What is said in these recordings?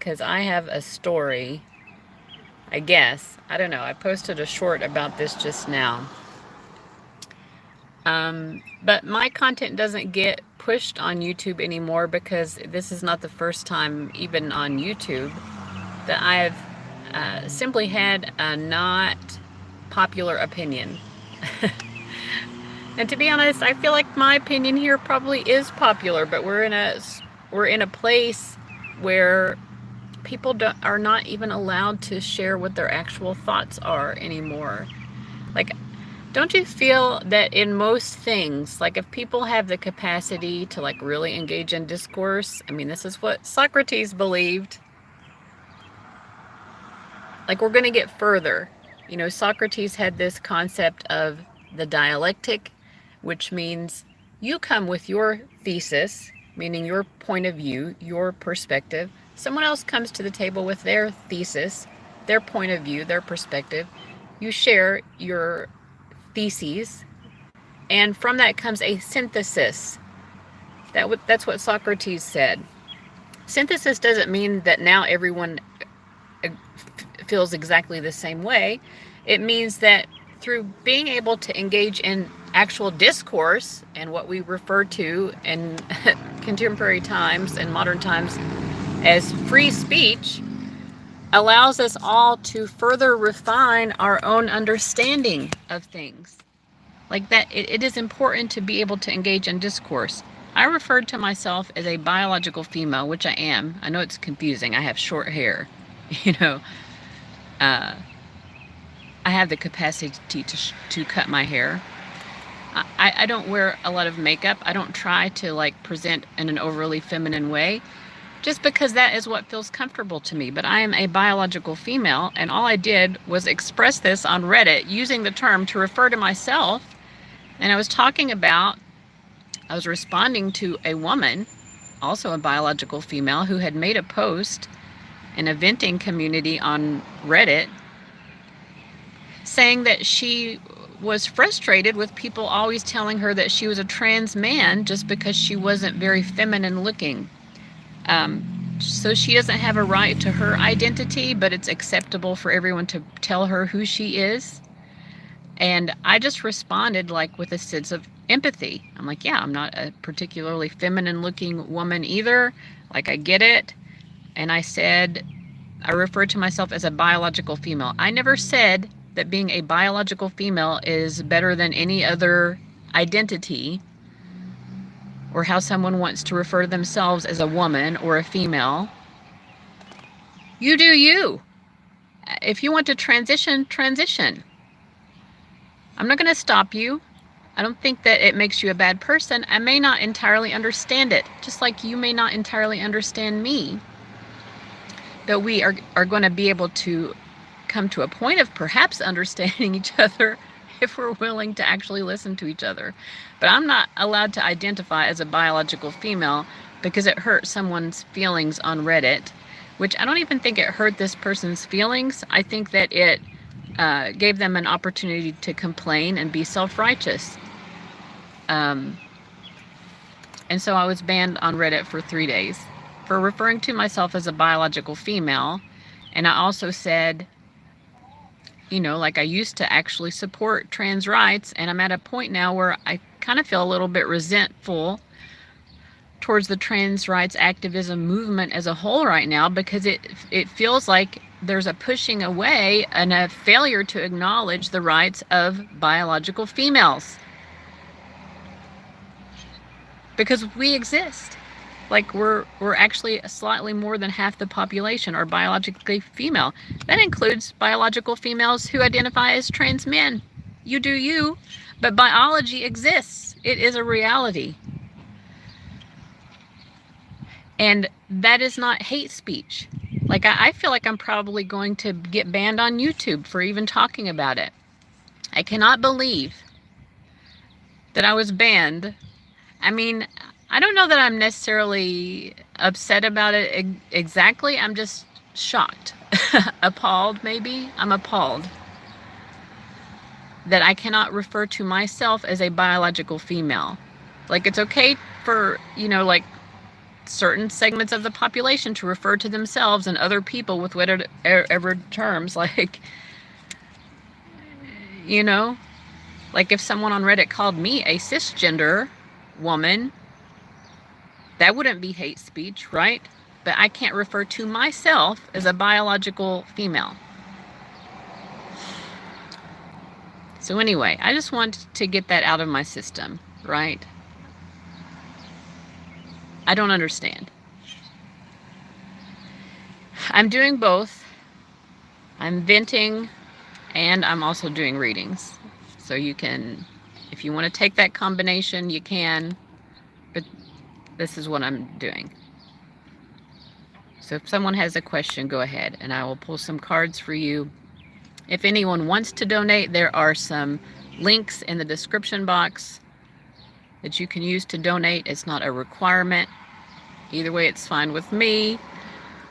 because I have a story, I guess. I don't know. I posted a short about this just now. But my content doesn't get pushed on YouTube anymore because this is not the first time, even on YouTube, that I've simply had a not popular opinion. And to be honest, I feel like my opinion here probably is popular, but we're in a place where people are not even allowed to share what their actual thoughts are anymore. Like, don't you feel that in most things, like if people have the capacity to like really engage in discourse, I mean, this is what Socrates believed, like we're going to get further. Socrates had this concept of the dialectic, which means you come with your thesis, meaning your point of view, your perspective. Someone else comes to the table with their thesis, their point of view, their perspective. You share your theses, and from that comes a synthesis. That's what Socrates said. Synthesis doesn't mean that now everyone feels exactly the same way. It means that through being able to engage in actual discourse and what we refer to in contemporary times and modern times as free speech, allows us all to further refine our own understanding of things. Like that, it is important to be able to engage in discourse. I referred to myself as a biological female, which I am. I know it's confusing. I have short hair. You know, uh, I have the capacity to cut my hair. I don't wear a lot of makeup. I don't try to like present in an overly feminine way just because that is what feels comfortable to me. But I am a biological female, and all I did was express this on Reddit using the term to refer to myself. And I was responding to a woman, also a biological female, who had made a post in a venting community on Reddit saying that she was frustrated with people always telling her that she was a trans man just because she wasn't very feminine looking. So she doesn't have a right to her identity, but it's acceptable for everyone to tell her who she is. And I just responded like with a sense of empathy. I'm like, yeah, I'm not a particularly feminine looking woman either. Like, I get it. And I referred to myself as a biological female. I never said that being a biological female is better than any other identity, or how someone wants to refer to themselves as a woman or a female. You do you. If you want to transition, transition. I'm not going to stop you. I don't think that it makes you a bad person. I may not entirely understand it, just like you may not entirely understand me. But we are going to be able to come to a point of perhaps understanding each other if we're willing to actually listen to each other. But I'm not allowed to identify as a biological female because it hurt someone's feelings on Reddit, which I don't even think it hurt this person's feelings. I think that it gave them an opportunity to complain and be self-righteous. And so I was banned on Reddit for 3 days for referring to myself as a biological female. And I also said, like I used to actually support trans rights, and I'm at a point now where I kind of feel a little bit resentful towards the trans rights activism movement as a whole right now, because it feels like there's a pushing away and a failure to acknowledge the rights of biological females. Because we exist. Like we're actually slightly more than half the population are biologically female. That includes biological females who identify as trans men. You do you, but biology exists. It is a reality. And that is not hate speech. Like I feel like I'm probably going to get banned on YouTube for even talking about it. I cannot believe that I was banned. I mean, I don't know that I'm necessarily upset about it exactly. I'm just shocked. Appalled, maybe. I'm appalled that I cannot refer to myself as a biological female. Like, it's okay for, like, certain segments of the population to refer to themselves and other people with whatever terms, like, you know, like if someone on Reddit called me a cisgender woman, that wouldn't be hate speech, right? But I can't refer to myself as a biological female. So anyway, I just want to get that out of my system, right? I don't understand. I'm doing both. I'm venting and I'm also doing readings. So you can, if you want to take that combination, you can, but this is what I'm doing. So if someone has a question, go ahead and I will pull some cards for you. If anyone wants to donate, there are some links in the description box that you can use to donate. It's not a requirement. Either way, it's fine with me.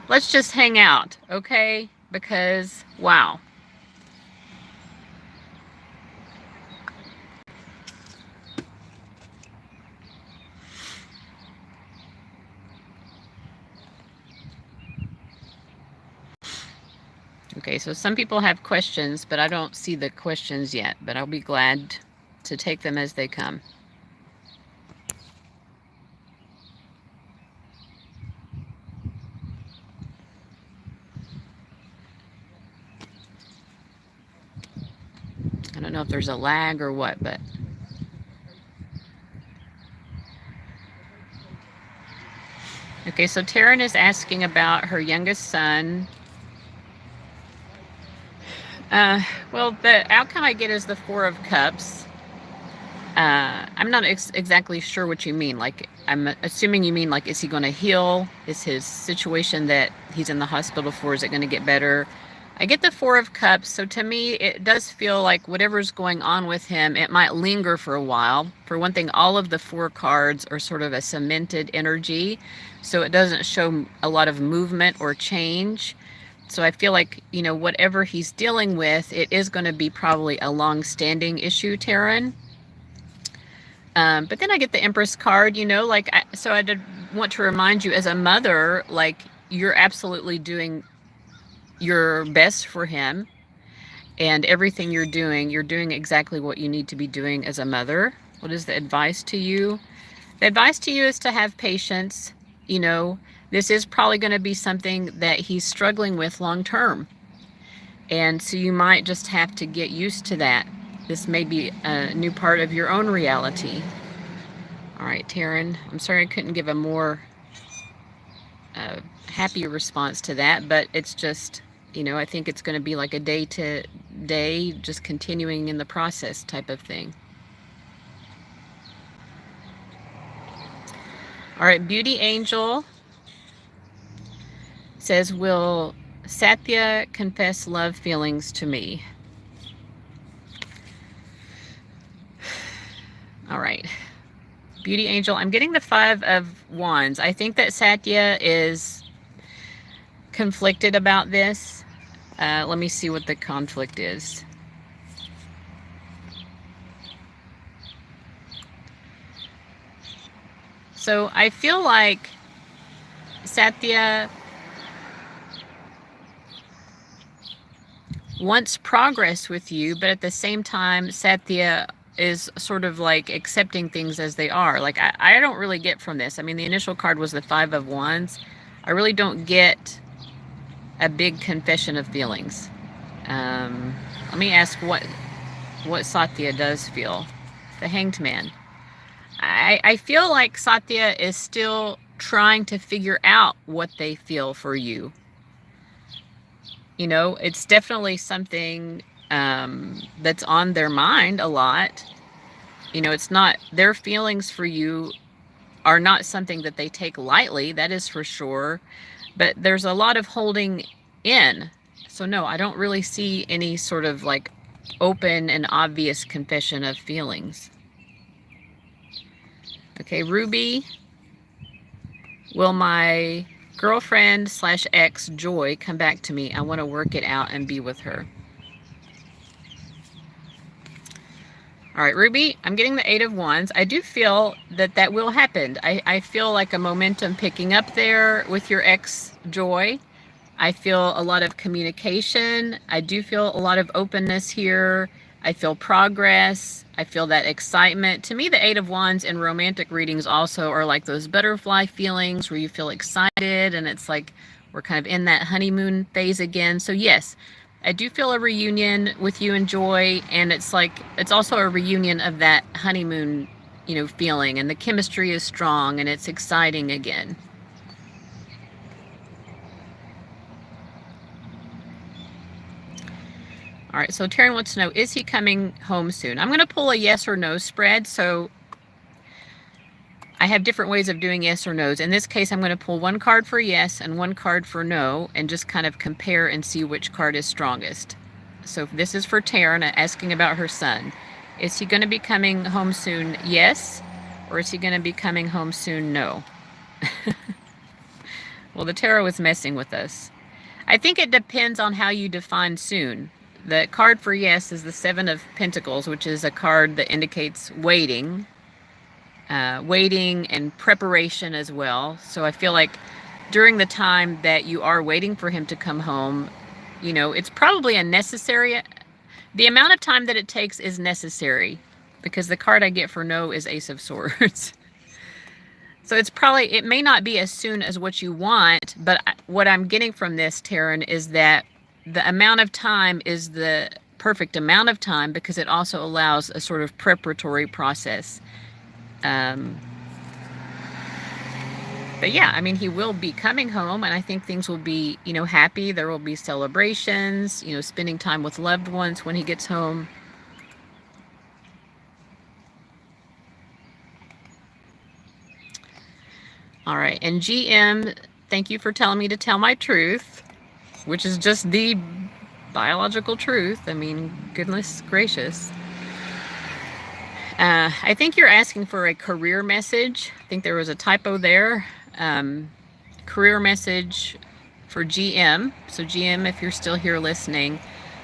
Let's just hang out, okay? Because, wow. Okay, so some people have questions, but I don't see the questions yet, but I'll be glad to take them as they come. I don't know if there's a lag or what, but okay, so Taryn is asking about her youngest son. Well, the outcome I get is the Four of Cups. I'm not exactly sure what you mean. Like, I'm assuming you mean, like, is he going to heal? Is his situation that he's in the hospital for, is it going to get better? I get the Four of Cups, so to me, it does feel like whatever's going on with him, it might linger for a while. For one thing, all of the four cards are sort of a cemented energy, so it doesn't show a lot of movement or change. So I feel like, you know, whatever he's dealing with, it is going to be probably a long-standing issue, Taryn. But then I get the Empress card, you know, like, so I did want to remind you as a mother, like, you're absolutely doing your best for him, and everything you're doing exactly what you need to be doing as a mother. What is the advice to you? The advice to you is to have patience. You know, this is probably going to be something that he's struggling with long term. And so you might just have to get used to that. This may be a new part of your own reality. All right, Taryn, I'm sorry I couldn't give a more happy response to that, but it's just, you know, I think it's going to be like a day to day, just continuing in the process type of thing. All right, Beauty Angel says, will Satya confess love feelings to me? All right. Beauty Angel, I'm getting the Five of Wands. I think that Satya is conflicted about this. Let me see what the conflict is. So I feel like Satya wants progress with you, but at the same time, Satya is sort of like accepting things as they are. Like, I don't really get from this. I mean, the initial card was the Five of Wands. I really don't get a big confession of feelings. Let me ask what Satya does feel. The Hanged Man. I feel like Satya is still trying to figure out what they feel for you. You know, it's definitely something that's on their mind a lot. You know, it's not, their feelings for you are not something that they take lightly, that is for sure. But there's a lot of holding in. So no, I don't really see any sort of like open and obvious confession of feelings. Okay, Ruby, will my girlfriend / ex Joy come back to me? I want to work it out and be with her. All right, Ruby, I'm getting the Eight of Wands. I do feel that that will happen. I feel like a momentum picking up there with your ex, Joy. I feel a lot of communication. I do feel a lot of openness here. I feel progress. I feel that excitement. To me, the Eight of Wands in romantic readings also are like those butterfly feelings where you feel excited and it's like we're kind of in that honeymoon phase again. So yes, I do feel a reunion with you and Joy, and it's like it's also a reunion of that honeymoon, feeling, and the chemistry is strong and it's exciting again. All right, so Taryn wants to know, is he coming home soon? I'm going to pull a yes or no spread. So I have different ways of doing yes or no's. In this case, I'm going to pull one card for yes and one card for no and just kind of compare and see which card is strongest. So this is for Taryn asking about her son. Is he going to be coming home soon? Yes. Or is he going to be coming home soon? No. Well, the tarot is messing with us. I think it depends on how you define soon. The card for yes is the Seven of Pentacles, which is a card that indicates waiting. Waiting and preparation as well. So I feel like during the time that you are waiting for him to come home, it's probably a necessary. The amount of time that it takes is necessary, because the card I get for no is Ace of Swords. So it may not be as soon as what you want, but what I'm getting from this, Taryn, is that the amount of time is the perfect amount of time because it also allows a sort of preparatory process. But yeah, I mean, he will be coming home, and I think things will be, happy. There will be celebrations, spending time with loved ones when he gets home. All right, and GM, thank you for telling me to tell my truth, which is just the biological truth. I mean, goodness gracious. I think you're asking for a career message. I think there was a typo there. Career message for GM. So GM, if you're still here listening.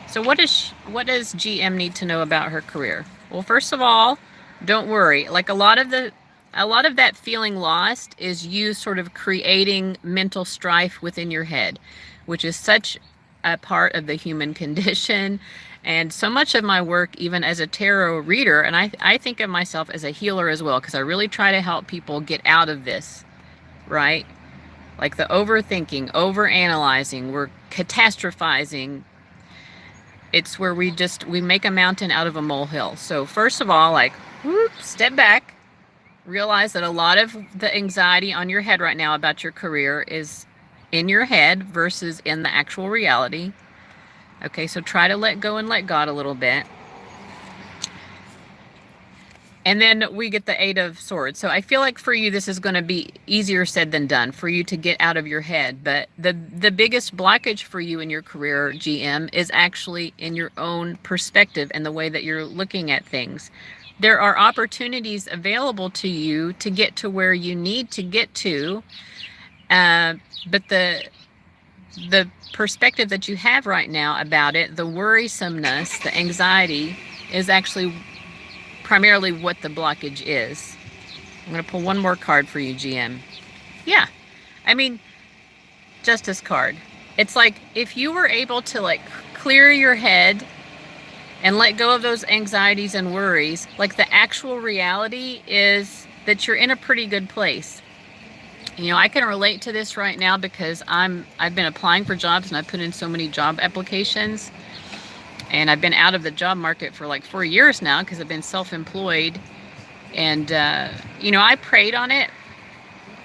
So what does GM need to know about her career? Well, first of all, don't worry. Like a lot of that feeling lost is you sort of creating mental strife within your head, which is such a part of the human condition. And so much of my work, even as a tarot reader, and I think of myself as a healer as well, because I really try to help people get out of this, right? Like the overthinking, overanalyzing, we're catastrophizing. It's where we make a mountain out of a molehill. So first of all, step back, realize that a lot of the anxiety on your head right now about your career is in your head versus in the actual reality. Okay, so try to let go and let God a little bit. And then we get the Eight of Swords. So I feel like for you, this is going to be easier said than done for you to get out of your head. But the biggest blockage for you in your career, GM, is actually in your own perspective and the way that you're looking at things. There are opportunities available to you to get to where you need to get to. But the perspective that you have right now about it, the worrisomeness, the anxiety, is actually primarily what the blockage is. I'm going to pull one more card for you, GM. Yeah. I mean, Justice card. It's like if you were able to clear your head and let go of those anxieties and worries, the actual reality is that you're in a pretty good place. I can relate to this right now because I've been applying for jobs and I've put in so many job applications, and I've been out of the job market for 4 years now because I've been self-employed. And, I prayed on it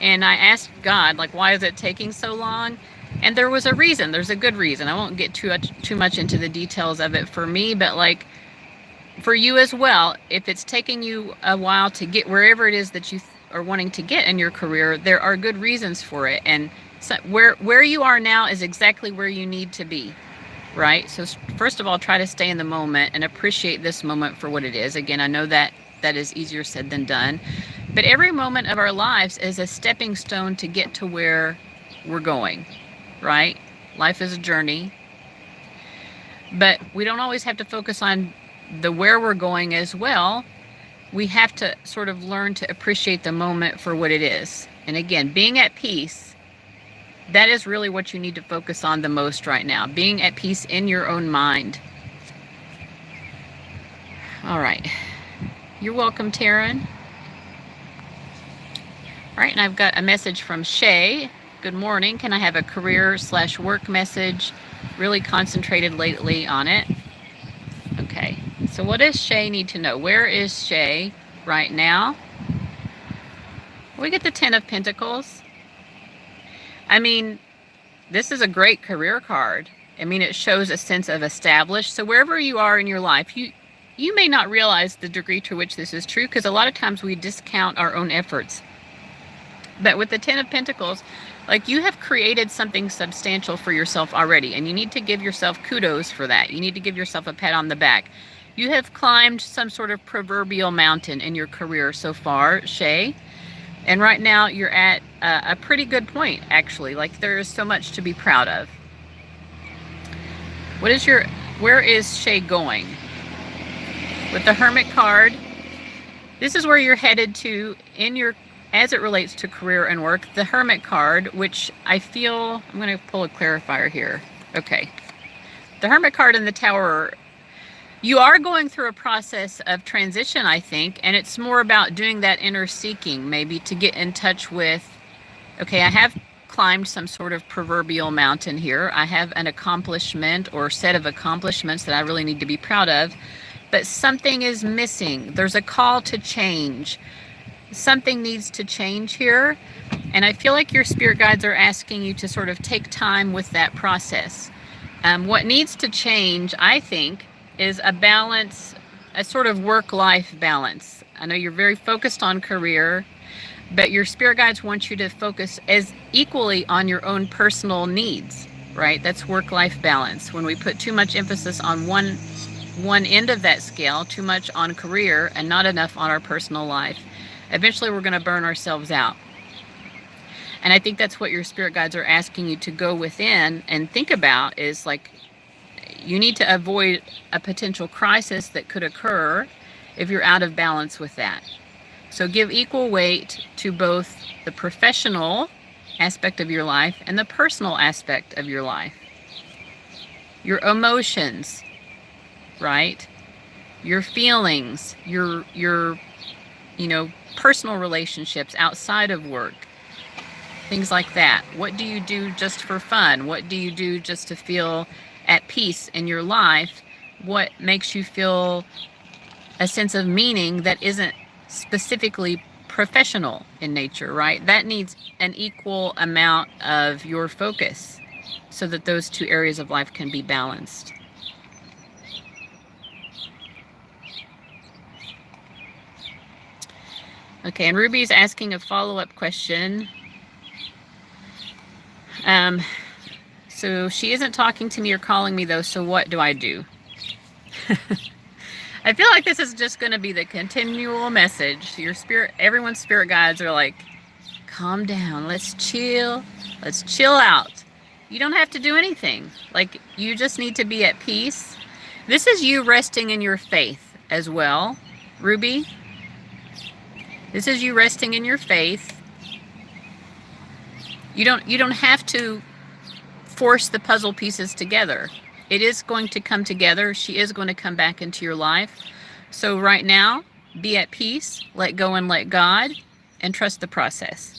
and I asked God, why is it taking so long? And there was a reason. There's a good reason. I won't get too much into the details of it for me, but for you as well, if it's taking you a while to get wherever it is that you are wanting to get in your career, there are good reasons for it. And so where you are now is exactly where you need to be, right? So first of all, try to stay in the moment and appreciate this moment for what it is. Again, I know that is easier said than done, but every moment of our lives is a stepping stone to get to where we're going, right? Life is a journey, but we don't always have to focus on the where we're going as well, we have to sort of learn to appreciate the moment for what it is. And again, being at peace, that is really what you need to focus on the most right now. Being at peace in your own mind. All right. You're welcome, Taryn. All right, and I've got a message from Shay. Good morning. Can I have a career/work message? Really concentrated lately on it. Okay, so what does Shay need to know? Where is Shay right now? We get the 10 of Pentacles. I mean, this is a great career card. I mean, it shows a sense of established. So wherever you are in your life, you may not realize the degree to which this is true, because a lot of times we discount our own efforts. But with the 10 of Pentacles, like, you have created something substantial for yourself already, and you need to give yourself kudos for that. You need to give yourself a pat on the back. You have climbed some sort of proverbial mountain in your career so far, Shay. And right now you're at a pretty good point, actually. Like, there is so much to be proud of. Where is Shay going? With the Hermit card, this is where you're headed to as it relates to career and work. The Hermit card, which I feel, I'm going to pull a clarifier here. Okay. The Hermit card in the Tower, you are going through a process of transition, I think, and it's more about doing that inner seeking, maybe to get in touch with, okay, I have climbed some sort of proverbial mountain here. I have an accomplishment or set of accomplishments that I really need to be proud of, but something is missing. There's a call to change. Something needs to change here, and I feel like your spirit guides are asking you to sort of take time with that process. What needs to change, I think, is a balance, a sort of work-life balance. I know you're very focused on career, but your spirit guides want you to focus as equally on your own personal needs, right? That's work-life balance. When we put too much emphasis on one end of that scale, too much on career and not enough on our personal life, eventually we're going to burn ourselves out. And I think that's what your spirit guides are asking you to go within and think about, is like, you need to avoid a potential crisis that could occur if you're out of balance with that. So give equal weight to both the professional aspect of your life and the personal aspect of your life. Your emotions, right? Your feelings, your personal relationships outside of work, things like that. What do you do just for fun? What do you do just to feel at peace in your life? What makes you feel a sense of meaning that isn't specifically professional in nature, right? That needs an equal amount of your focus so that those two areas of life can be balanced. Okay, and Ruby's asking a follow-up question. So she isn't talking to me or calling me, though, so what do I do? I feel like this is just going to be the continual message. Everyone's spirit guides are like, calm down, let's chill out. You don't have to do anything. Like, you just need to be at peace. This is you resting in your faith as well, Ruby. This is you resting in your faith. You don't have to force the puzzle pieces together. It is going to come together. She is going to come back into your life. So right now, be at peace, let go and let God, and trust the process.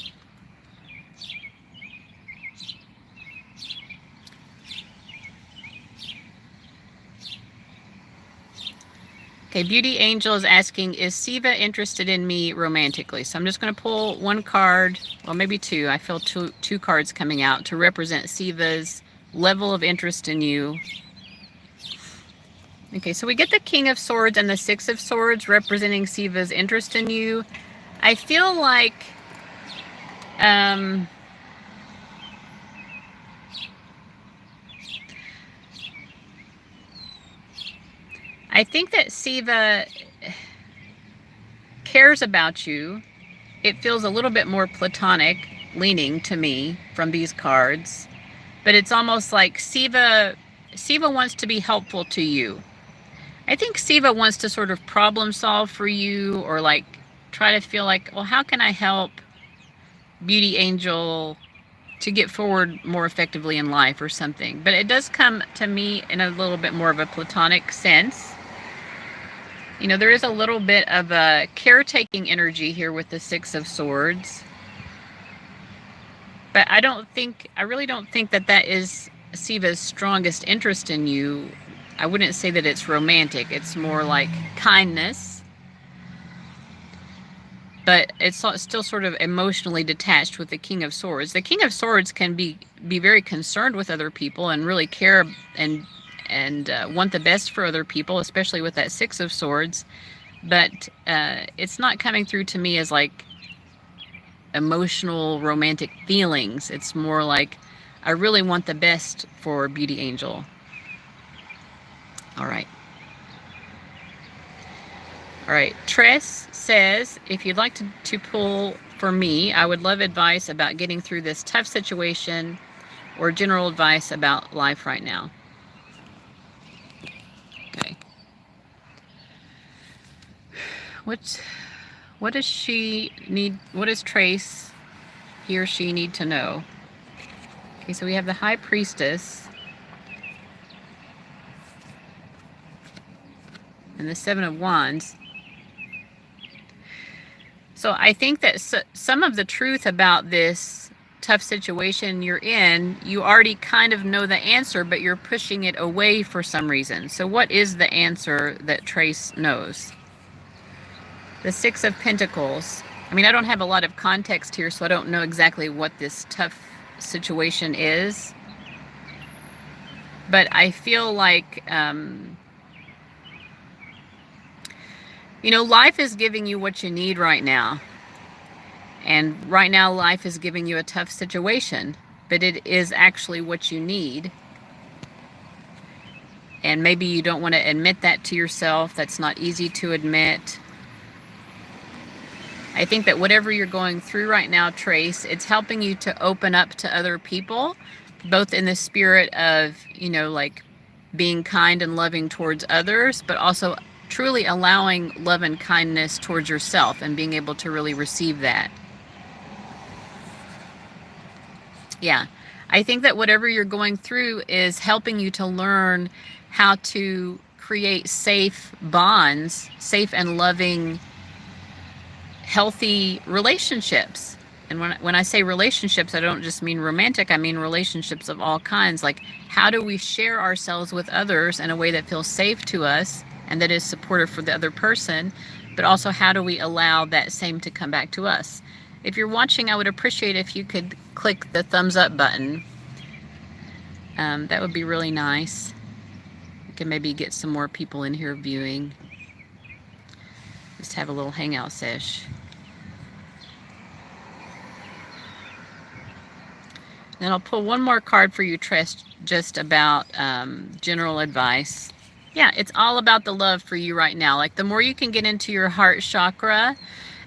Okay, Beauty Angel is asking, is Siva interested in me romantically? So I'm just going to pull one card, well, maybe two. I feel two cards coming out to represent Siva's level of interest in you. Okay, so we get the King of Swords and the Six of Swords representing Siva's interest in you. I feel like I think that Siva cares about you. It feels a little bit more platonic leaning to me from these cards, but it's almost like Siva wants to be helpful to you. I think Siva wants to sort of problem solve for you, or like try to feel like, well, how can I help Beauty Angel to get forward more effectively in life or something. But it does come to me in a little bit more of a platonic sense. You know, there is a little bit of a caretaking energy here with the Six of Swords. But I really don't think that that is Siva's strongest interest in you. I wouldn't say that it's romantic. It's more like kindness. But it's still sort of emotionally detached with the King of Swords. The King of Swords can be very concerned with other people and really care and want the best for other people, especially with that Six of Swords. But it's not coming through to me as like emotional romantic feelings. It's more like, I really want the best for Beauty Angel. All right. All right, Tress says, if you'd like to pull for me, I would love advice about getting through this tough situation or general advice about life right now. Okay. What does she need? What does Trace, he or she, need to know? Okay, so we have the High Priestess and the Seven of Wands. So I think that some of the truth about this tough situation you're in, you already kind of know the answer, but you're pushing it away for some reason. So what is the answer that Trace knows? The Six of Pentacles. I mean, I don't have a lot of context here, so I don't know exactly what this tough situation is. But I feel like, you know, life is giving you what you need right now. And right now, life is giving you a tough situation, but it is actually what you need. And maybe you don't want to admit that to yourself. That's not easy to admit. I think that whatever you're going through right now, Trace, it's helping you to open up to other people, both in the spirit of, you know, like being kind and loving towards others, but also truly allowing love and kindness towards yourself and being able to really receive that. Yeah, I think that whatever you're going through is helping you to learn how to create safe bonds, safe and loving, healthy relationships. And when I say relationships, I don't just mean romantic, I mean relationships of all kinds. Like, how do we share ourselves with others in a way that feels safe to us and that is supportive for the other person, but also how do we allow that same to come back to us? If you're watching, I would appreciate if you could click the thumbs up button. That would be really nice. We can maybe get some more people in here viewing. Just have a little hangout sesh. Then I'll pull one more card for you, Tress, just about general advice. Yeah, it's all about the love for you right now. Like, the more you can get into your heart chakra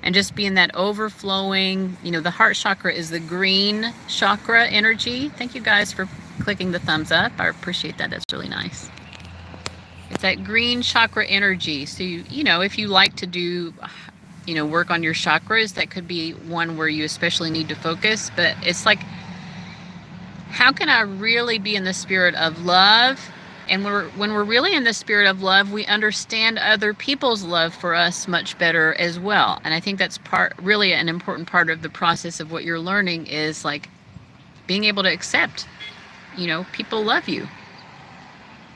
and just be in that overflowing, you know, the heart chakra is the green chakra energy. Thank you guys for clicking the thumbs up. I appreciate that. That's really nice. It's that green chakra energy. So, you know, if you like to do, you know, work on your chakras, that could be one where you especially need to focus. But it's like, how can I really be in the spirit of love? And when we're really in the spirit of love, we understand other people's love for us much better as well. And I think that's really an important part of the process of what you're learning is like being able to accept, you know, people love you.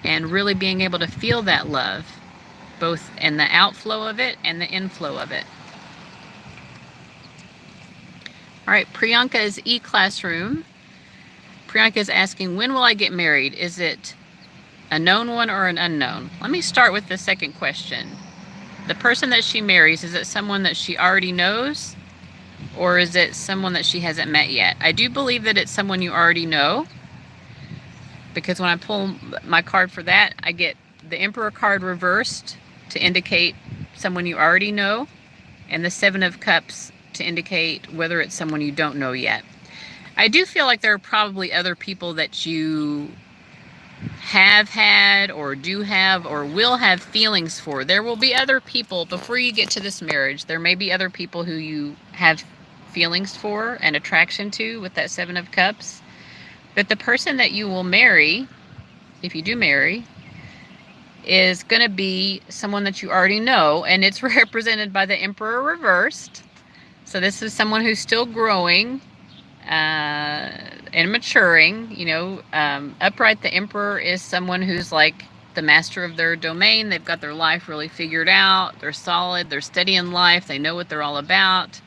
And really being able to feel that love, both in the outflow of it and the inflow of it. All right, Priyanka's e-classroom. Priyanka is asking, when will I get married? Is it a known one or an unknown? Let me start with the second question. The person that she marries, is it someone that she already knows? Or is it someone that she hasn't met yet? I do believe that it's someone you already know, because when I pull my card for that, I get the Emperor card reversed to indicate someone you already know, and the Seven of Cups to indicate whether it's someone you don't know yet. I do feel like there are probably other people that you have have had or do have or will have feelings for. There will be other people before you get to this marriage. There may be other people who you have feelings for and attraction to with that Seven of Cups. But the person that you will marry, if you do marry, is going to be someone that you already know, and it's represented by the Emperor reversed. So this is someone who's still growing and maturing. Upright, the Emperor is someone who's like the master of their domain. They've got their life really figured out. They're solid. They're steady in life. They know what they're all about.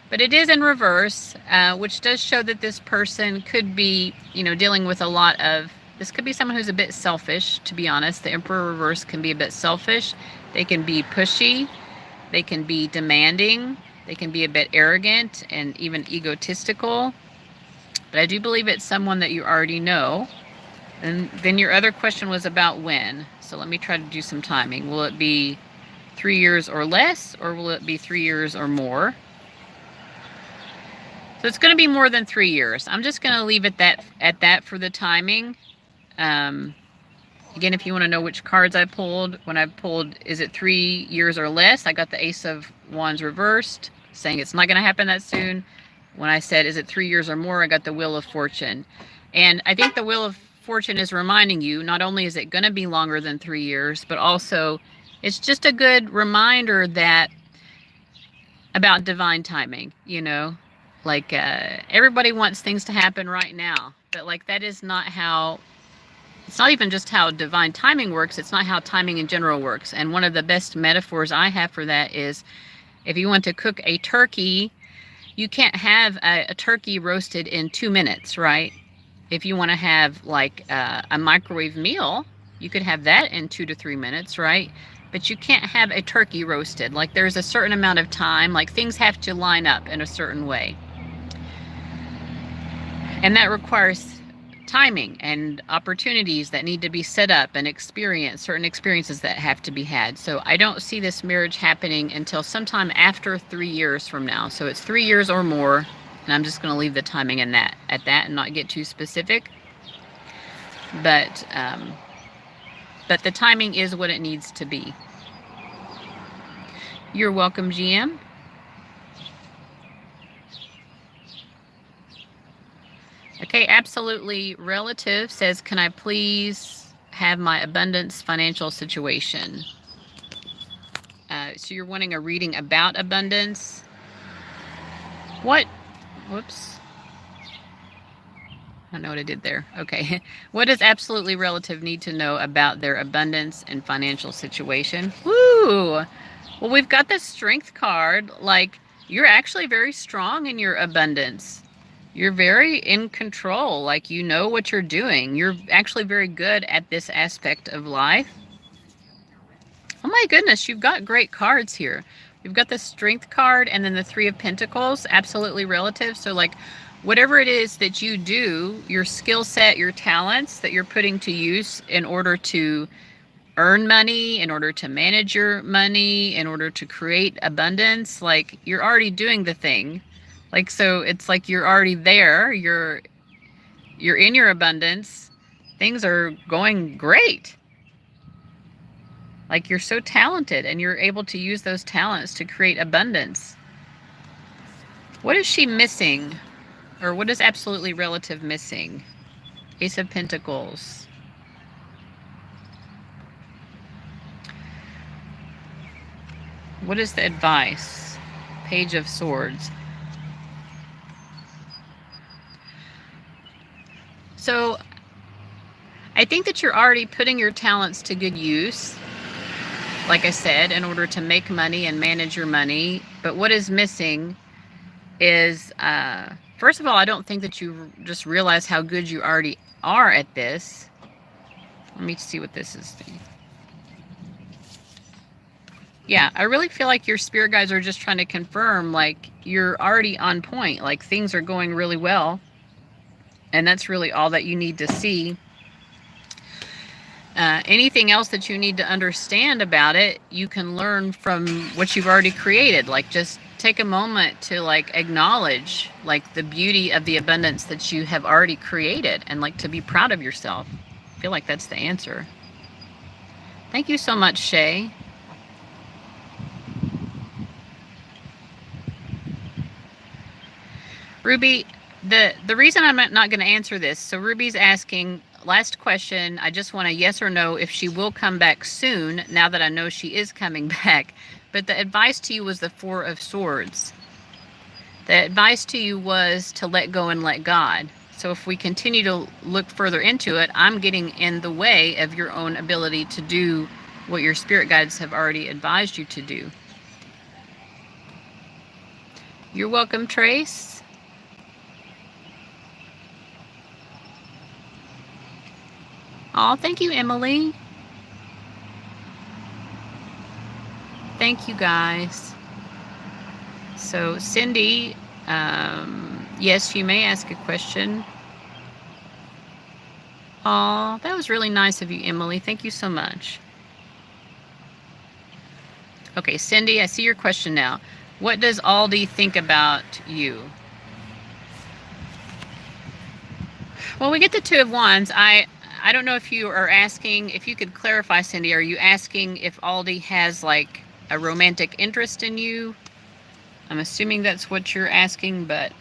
But it is in reverse, which does show that this person could be, dealing with a lot of, this could be someone who's a bit selfish, to be honest. The Emperor reverse can be a bit selfish. They can be pushy. They can be demanding. They can be a bit arrogant and even egotistical. But I do believe it's someone that you already know. And then your other question was about when. So let me try to do some timing. Will it be 3 years or less, or will it be 3 years or more? So it's going to be more than 3 years. I'm just going to leave it at that for the timing. Again, if you want to know which cards I pulled, when I pulled, is it 3 years or less, I got the Ace of Wands reversed, saying it's not going to happen that soon. When I said, is it 3 years or more, I got the Wheel of Fortune. And I think the Wheel of Fortune is reminding you, not only is it going to be longer than 3 years, but also it's just a good reminder that about divine timing, like everybody wants things to happen right now, but like that is not how, it's not even just how divine timing works. It's not how timing in general works. And one of the best metaphors I have for that is, if you want to cook a turkey, you can't have a turkey roasted in 2 minutes, right? If you want to have like a microwave meal, you could have that in 2 to 3 minutes, right? But you can't have a turkey roasted. Like there's a certain amount of time, like things have to line up in a certain way. And that requires timing and opportunities that need to be set up and certain experiences that have to be had. So I don't see this marriage happening until sometime after 3 years from now. So it's 3 years or more, and I'm just going to leave the timing at that and not get too specific. But the timing is what it needs to be. You're welcome, GM. Okay, Absolutely Relative says, can I please have my abundance financial situation? So you're wanting a reading about abundance. Whoops. I don't know what I did there. Okay. What does Absolutely Relative need to know about their abundance and financial situation? Woo! Well, we've got the Strength card. Like, you're actually very strong in your abundance. You're very in control, like you know what you're doing. You're actually very good at this aspect of life. Oh my goodness, you've got great cards here. You've got the Strength card and then the Three of Pentacles, Absolutely Relative. So like whatever it is that you do, your skill set, your talents that you're putting to use in order to earn money, in order to manage your money, in order to create abundance, like you're already doing the thing. Like, so it's like you're already there, you're in your abundance, things are going great. Like you're so talented and you're able to use those talents to create abundance. What is she missing? Or what is Absolutely Relative missing? Ace of Pentacles. What is the advice? Page of Swords. So I think that you're already putting your talents to good use, like I said, in order to make money and manage your money. But what is missing is, first of all, I don't think that you just realize how good you already are at this. Let me see what this is. Yeah, I really feel like your spirit guides are just trying to confirm, like, you're already on point. Like, things are going really well. And that's really all that you need to see. Anything else that you need to understand about it, you can learn from what you've already created. Like, just take a moment to, like, acknowledge, like, the beauty of the abundance that you have already created and, like, to be proud of yourself. I feel like that's the answer. Thank you so much, Shay. Ruby, the reason I'm not going to answer this, so Ruby's asking, last question, I just want a yes or no if she will come back soon, now that I know she is coming back. But the advice to you was the Four of Swords. The advice to you was to let go and let God. So if we continue to look further into it, I'm getting in the way of your own ability to do what your spirit guides have already advised you to do. You're welcome, Trace. Oh, thank you, Emily. Thank you, guys. So, Cindy, yes, you may ask a question. Oh, that was really nice of you, Emily. Thank you so much. Okay, Cindy, I see your question now. What does Aldi think about you? Well, we get the Two of Wands. I don't know if you are asking, if you could clarify, Cindy, are you asking if Aldi has like a romantic interest in you? I'm assuming that's what you're asking, but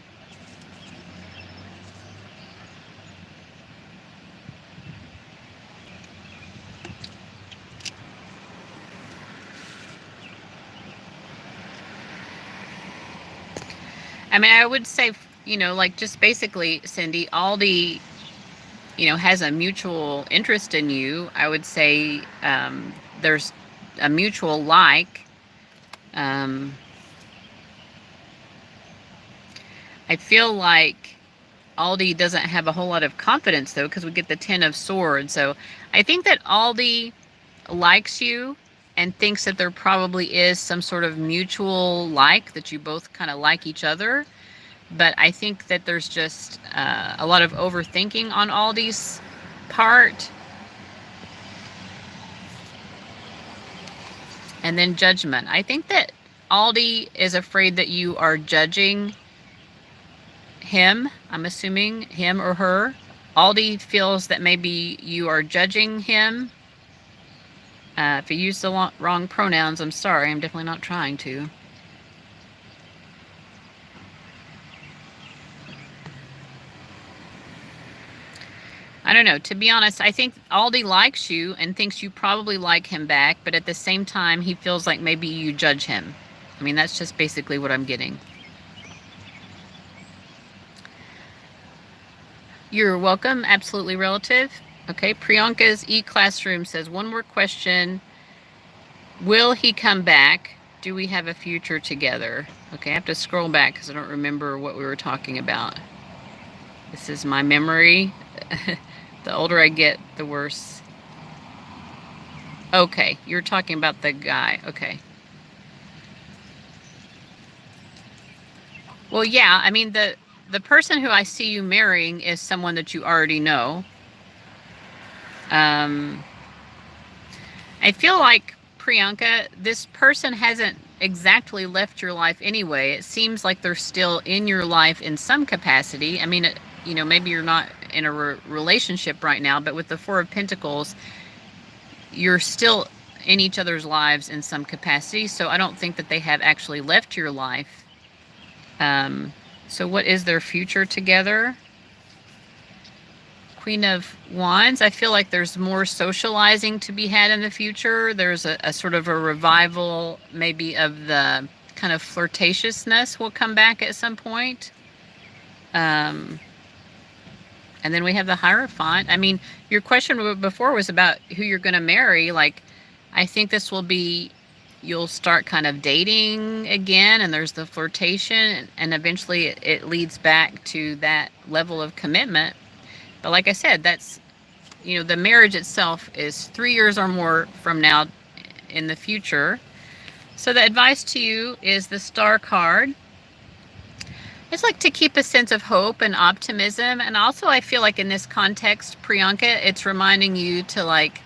I mean, I would say, like just basically, Cindy, Aldi, has a mutual interest in you. I would say there's a mutual like. I feel like Aldi doesn't have a whole lot of confidence, though, because we get the Ten of Swords. So I think that Aldi likes you and thinks that there probably is some sort of mutual like, that you both kind of like each other. But I think that there's just a lot of overthinking on Aldi's part. And then judgment. I think that Aldi is afraid that you are judging him. I'm assuming him or her. Aldi feels that maybe you are judging him. If you use the wrong pronouns, I'm sorry. I'm definitely not trying to. I don't know. To be honest, I think Aldi likes you and thinks you probably like him back, but at the same time, he feels like maybe you judge him. I mean, that's just basically what I'm getting. You're welcome. Absolutely relative. Okay, Priyanka's e-classroom says, one more question. Will he come back? Do we have a future together? Okay, I have to scroll back because I don't remember what we were talking about. This is my memory. The older I get, the worse. Okay, you're talking about the guy. Okay. Well, yeah, I mean, the person who I see you marrying is someone that you already know. I feel like, Priyanka, this person hasn't exactly left your life anyway. It seems like they're still in your life in some capacity. I mean, maybe you're not in a relationship right now, but with the Four of Pentacles, you're still in each other's lives in some capacity. So I don't think that they have actually left your life. So what is their future together? Queen of Wands. I feel like there's more socializing to be had in the future. There's a sort of a revival maybe of the kind of flirtatiousness will come back at some point. And then we have the Hierophant. I mean, your question before was about who you're going to marry. Like, I think this will be, you'll start kind of dating again, and there's the flirtation, and eventually it leads back to that level of commitment. But like I said, that's, the marriage itself is 3 years or more from now in the future. So the advice to you is the Star card. It's like to keep a sense of hope and optimism. And also I feel like in this context, Priyanka, it's reminding you to like,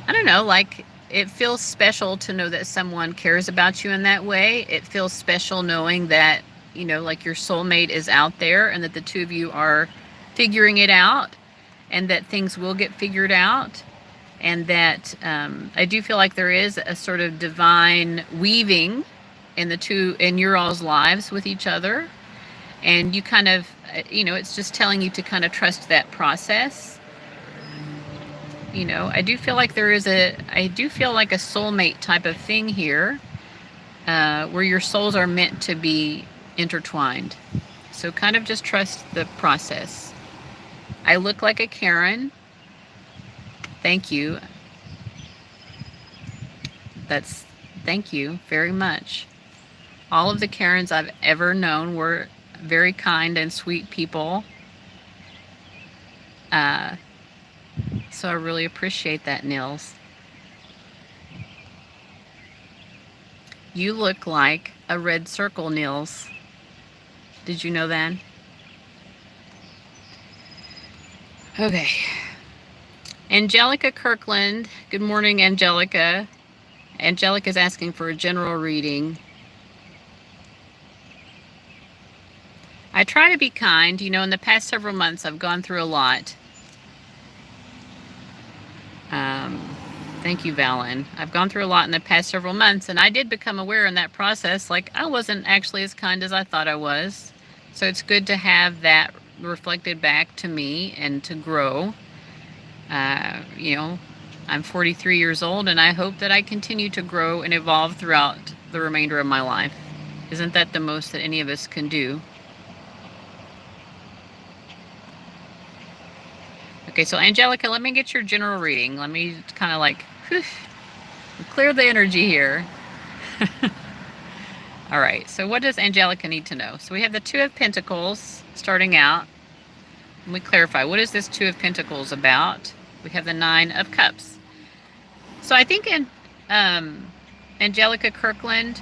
I don't know, like it feels special to know that someone cares about you in that way. It feels special knowing that, like your soulmate is out there and that the two of you are figuring it out. and that things will get figured out, and that I do feel like there is a sort of divine weaving in your all's lives with each other, and you kind of, it's just telling you to kind of trust that process. I do feel like I do feel like a soulmate type of thing here, where your souls are meant to be intertwined. So kind of just trust the process. I look like a Karen. Thank you. Thank you very much. All of the Karens I've ever known were very kind and sweet people. So I really appreciate that, Nils. You look like a red circle, Nils. Did you know that? Okay. Angelica Kirkland. Good morning, Angelica. Angelica's asking for a general reading. I try to be kind. In the past several months, I've gone through a lot. Thank you, Valen. I've gone through a lot in the past several months, and I did become aware in that process, like I wasn't actually as kind as I thought I was. So it's good to have that reflected back to me and to grow. I'm 43 years old, and I hope that I continue to grow and evolve throughout the remainder of my life. Isn't that the most that any of us can do? Okay, so Angelica, let me get your general reading. Let me kind of like clear the energy here. All right, so what does Angelica need to know? So we have the Two of Pentacles starting out. Let me clarify, what is this Two of Pentacles about? We have the Nine of Cups. So I think in Angelica Kirkland,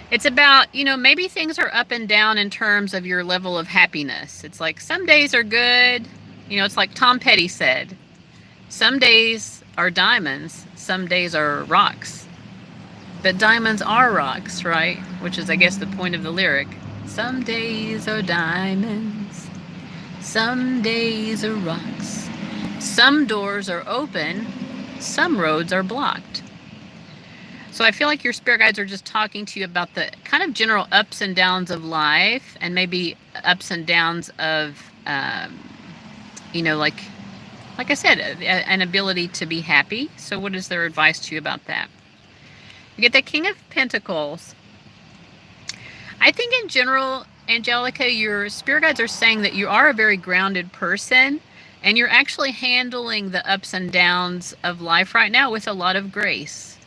it's about, maybe things are up and down in terms of your level of happiness. It's like some days are good. It's like Tom Petty said, some days are diamonds, some days are rocks. But diamonds are rocks, right? Which is, I guess, the point of the lyric. Some days are diamonds, some days are rocks. Some doors are open, some roads are blocked. So I feel like your spirit guides are just talking to you about the kind of general ups and downs of life, and maybe ups and downs of, like I said, an ability to be happy. So what is their advice to you about that? You get the King of Pentacles. I think in general, Angelica, your spirit guides are saying that you are a very grounded person, and you're actually handling the ups and downs of life right now with a lot of grace,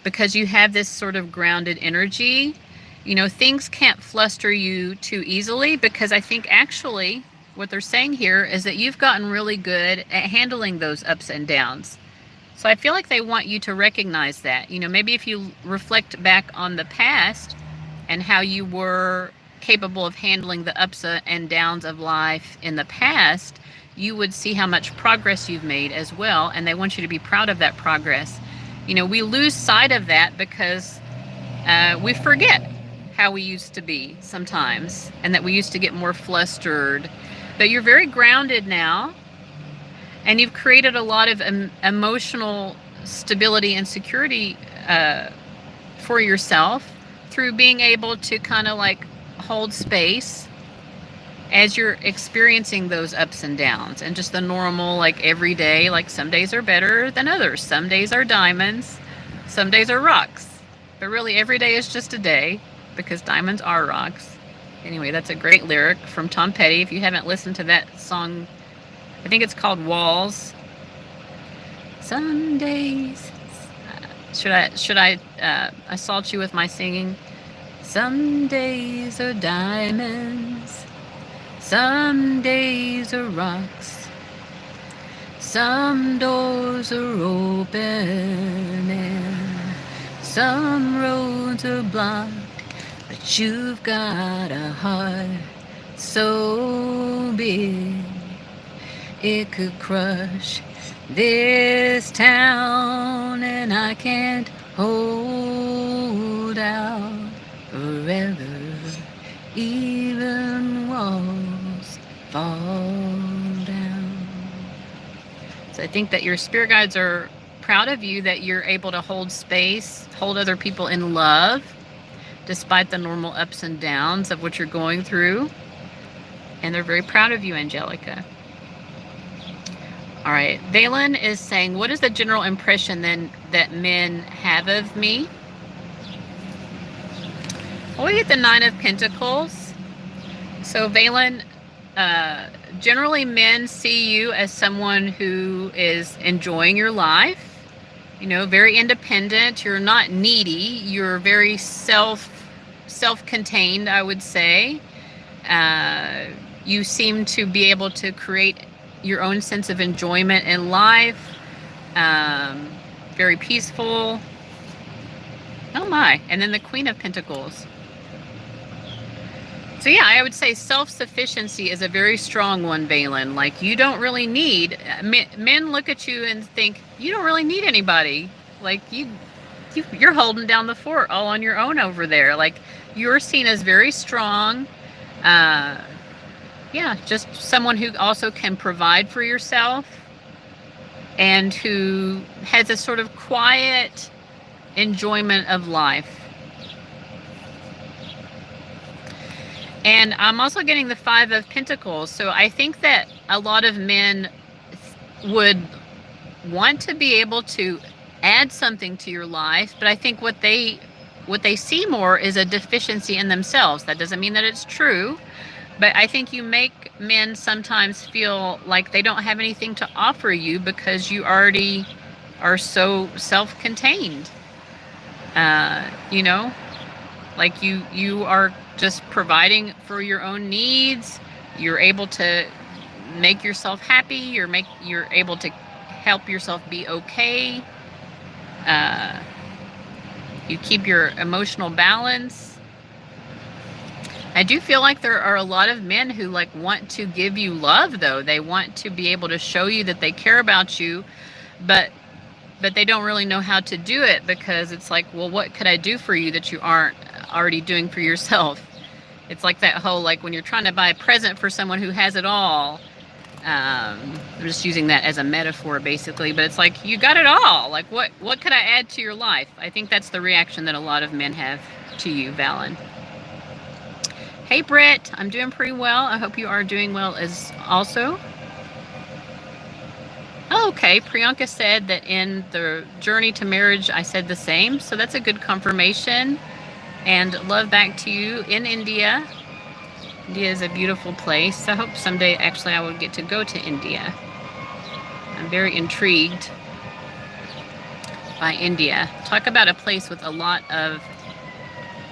because you have this sort of grounded energy. Things can't fluster you too easily, because I think actually what they're saying here is that you've gotten really good at handling those ups and downs. So I feel like they want you to recognize that. Maybe if you reflect back on the past and how you were capable of handling the ups and downs of life in the past, you would see how much progress you've made as well, and they want you to be proud of that progress. We lose sight of that because we forget how we used to be sometimes, and that we used to get more flustered. But you're very grounded now, and you've created a lot of emotional stability and security for yourself through being able to kind of like hold space as you're experiencing those ups and downs, and just the normal, like every day, like some days are better than others. Some days are diamonds, some days are rocks. But really every day is just a day, because diamonds are rocks. Anyway, that's a great lyric from Tom Petty. If you haven't listened to that song, I think it's called Walls. Some days, should I assault you with my singing? Some days are diamonds, some days are rocks, some doors are open, and some roads are blocked. But you've got a heart so big it could crush this town, and I can't hold out forever, even walk fall down. So I think that your spirit guides are proud of you that you're able to hold space, hold other people in love, despite the normal ups and downs of what you're going through. And they're very proud of you, Angelica. All right. Valen is saying, what is the general impression then that men have of me? Well, we get the Nine of Pentacles. So Valen, generally men see you as someone who is enjoying your life, you know, very independent. You're not needy. You're very self-contained, I would say. You seem to be able to create your own sense of enjoyment in life. Very peaceful. Oh my. And then the Queen of Pentacles. So yeah, I would say self-sufficiency is a very strong one, Valen. Like, you don't really need, men look at you and think, you don't really need anybody. Like, you're holding down the fort all on your own over there. Like, you're seen as very strong. Yeah, just someone who also can provide for yourself and who has a sort of quiet enjoyment of life. And I'm also getting the Five of Pentacles. So I think that a lot of men would want to be able to add something to your life, but I think what they see more is a deficiency in themselves. That doesn't mean that it's true. But I think you make men sometimes feel like they don't have anything to offer you because you already are so self-contained. You know, like you are just providing for your own needs. You're able to make yourself happy. You're able to help yourself be okay. You keep your emotional balance. I do feel like there are a lot of men who like want to give you love, though. They want to be able to show you that they care about you, but they don't really know how to do it, because it's like, well, what could I do for you that you aren't already doing for yourself? It's like that whole, like when you're trying to buy a present for someone who has it all. I'm just using that as a metaphor, basically, but it's like, you got it all. Like, what could I add to your life? I think that's the reaction that a lot of men have to you, Valen. Hey, Britt, I'm doing pretty well. I hope you are doing well as also. Oh, okay, Priyanka said that in the journey to marriage, I said the same. So that's a good confirmation. And love back to you in India. India is a beautiful place. I hope someday actually I will get to go to India. I'm very intrigued by India. Talk about a place with a lot of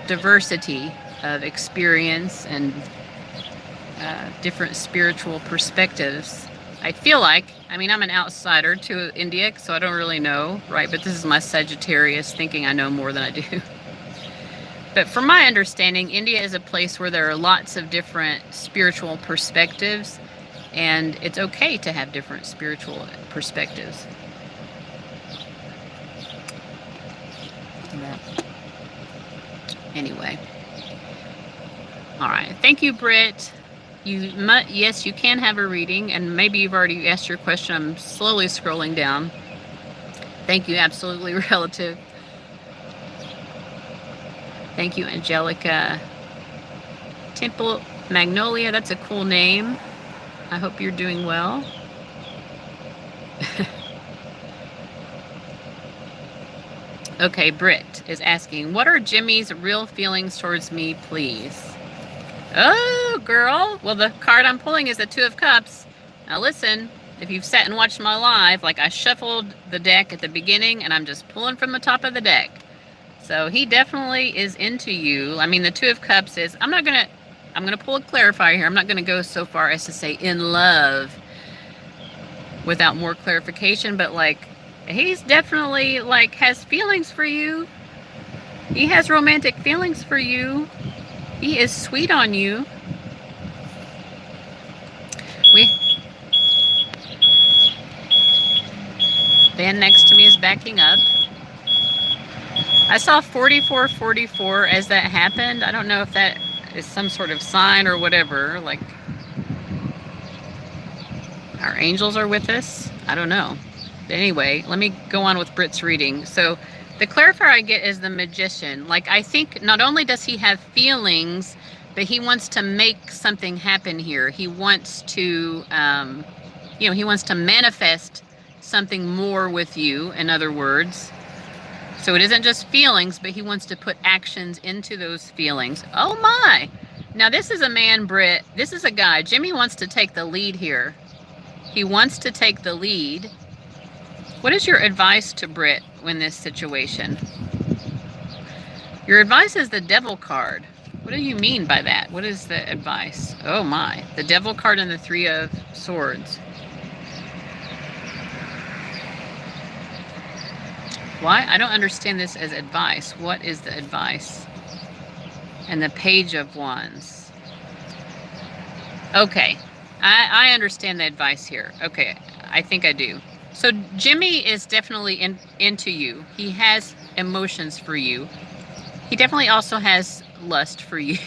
diversity of experience and different spiritual perspectives. I feel like, I mean, I'm an outsider to India, so I don't really know, right? But this is my Sagittarius thinking I know more than I do. But from my understanding, India is a place where there are lots of different spiritual perspectives, and it's okay to have different spiritual perspectives. Anyway. All right. Thank you, Britt. Yes, you can have a reading, and maybe you've already asked your question. I'm slowly scrolling down. Thank you. Absolutely relative. Thank you, Angelica. Temple Magnolia, that's a cool name. I hope you're doing well. Okay, Britt is asking, what are Jimmy's real feelings towards me, please? Oh, girl. Well, the card I'm pulling is the Two of Cups. Now listen, if you've sat and watched my live, like I shuffled the deck at the beginning and I'm just pulling from the top of the deck. So he definitely is into you. I mean, the Two of Cups is, I'm going to pull a clarifier here. I'm not going to go so far as to say in love without more clarification, but like, he's definitely like has feelings for you. He has romantic feelings for you. He is sweet on you. Van next to me is backing up. I saw 4444 as that happened. I don't know if that is some sort of sign or whatever. Like, angels are with us. I don't know. But anyway, let me go on with Britt's reading. So the clarifier I get is the magician. Like, I think not only does he have feelings, but he wants to make something happen here. He wants to, he wants to manifest something more with you, in other words. So it isn't just feelings, but he wants to put actions into those feelings. Oh my! Now this is a man, Britt. This is a guy. Jimmy wants to take the lead here. He wants to take the lead. What is your advice to Britt in this situation? Your advice is the devil card. What do you mean by that? What is the advice? Oh my. The devil card and the 3 of Swords. Why? I don't understand this as advice. What is the advice? And the Page of Wands. Okay. I understand the advice here. Okay. I think I do. So Jimmy is definitely into you. He has emotions for you. He definitely also has lust for you.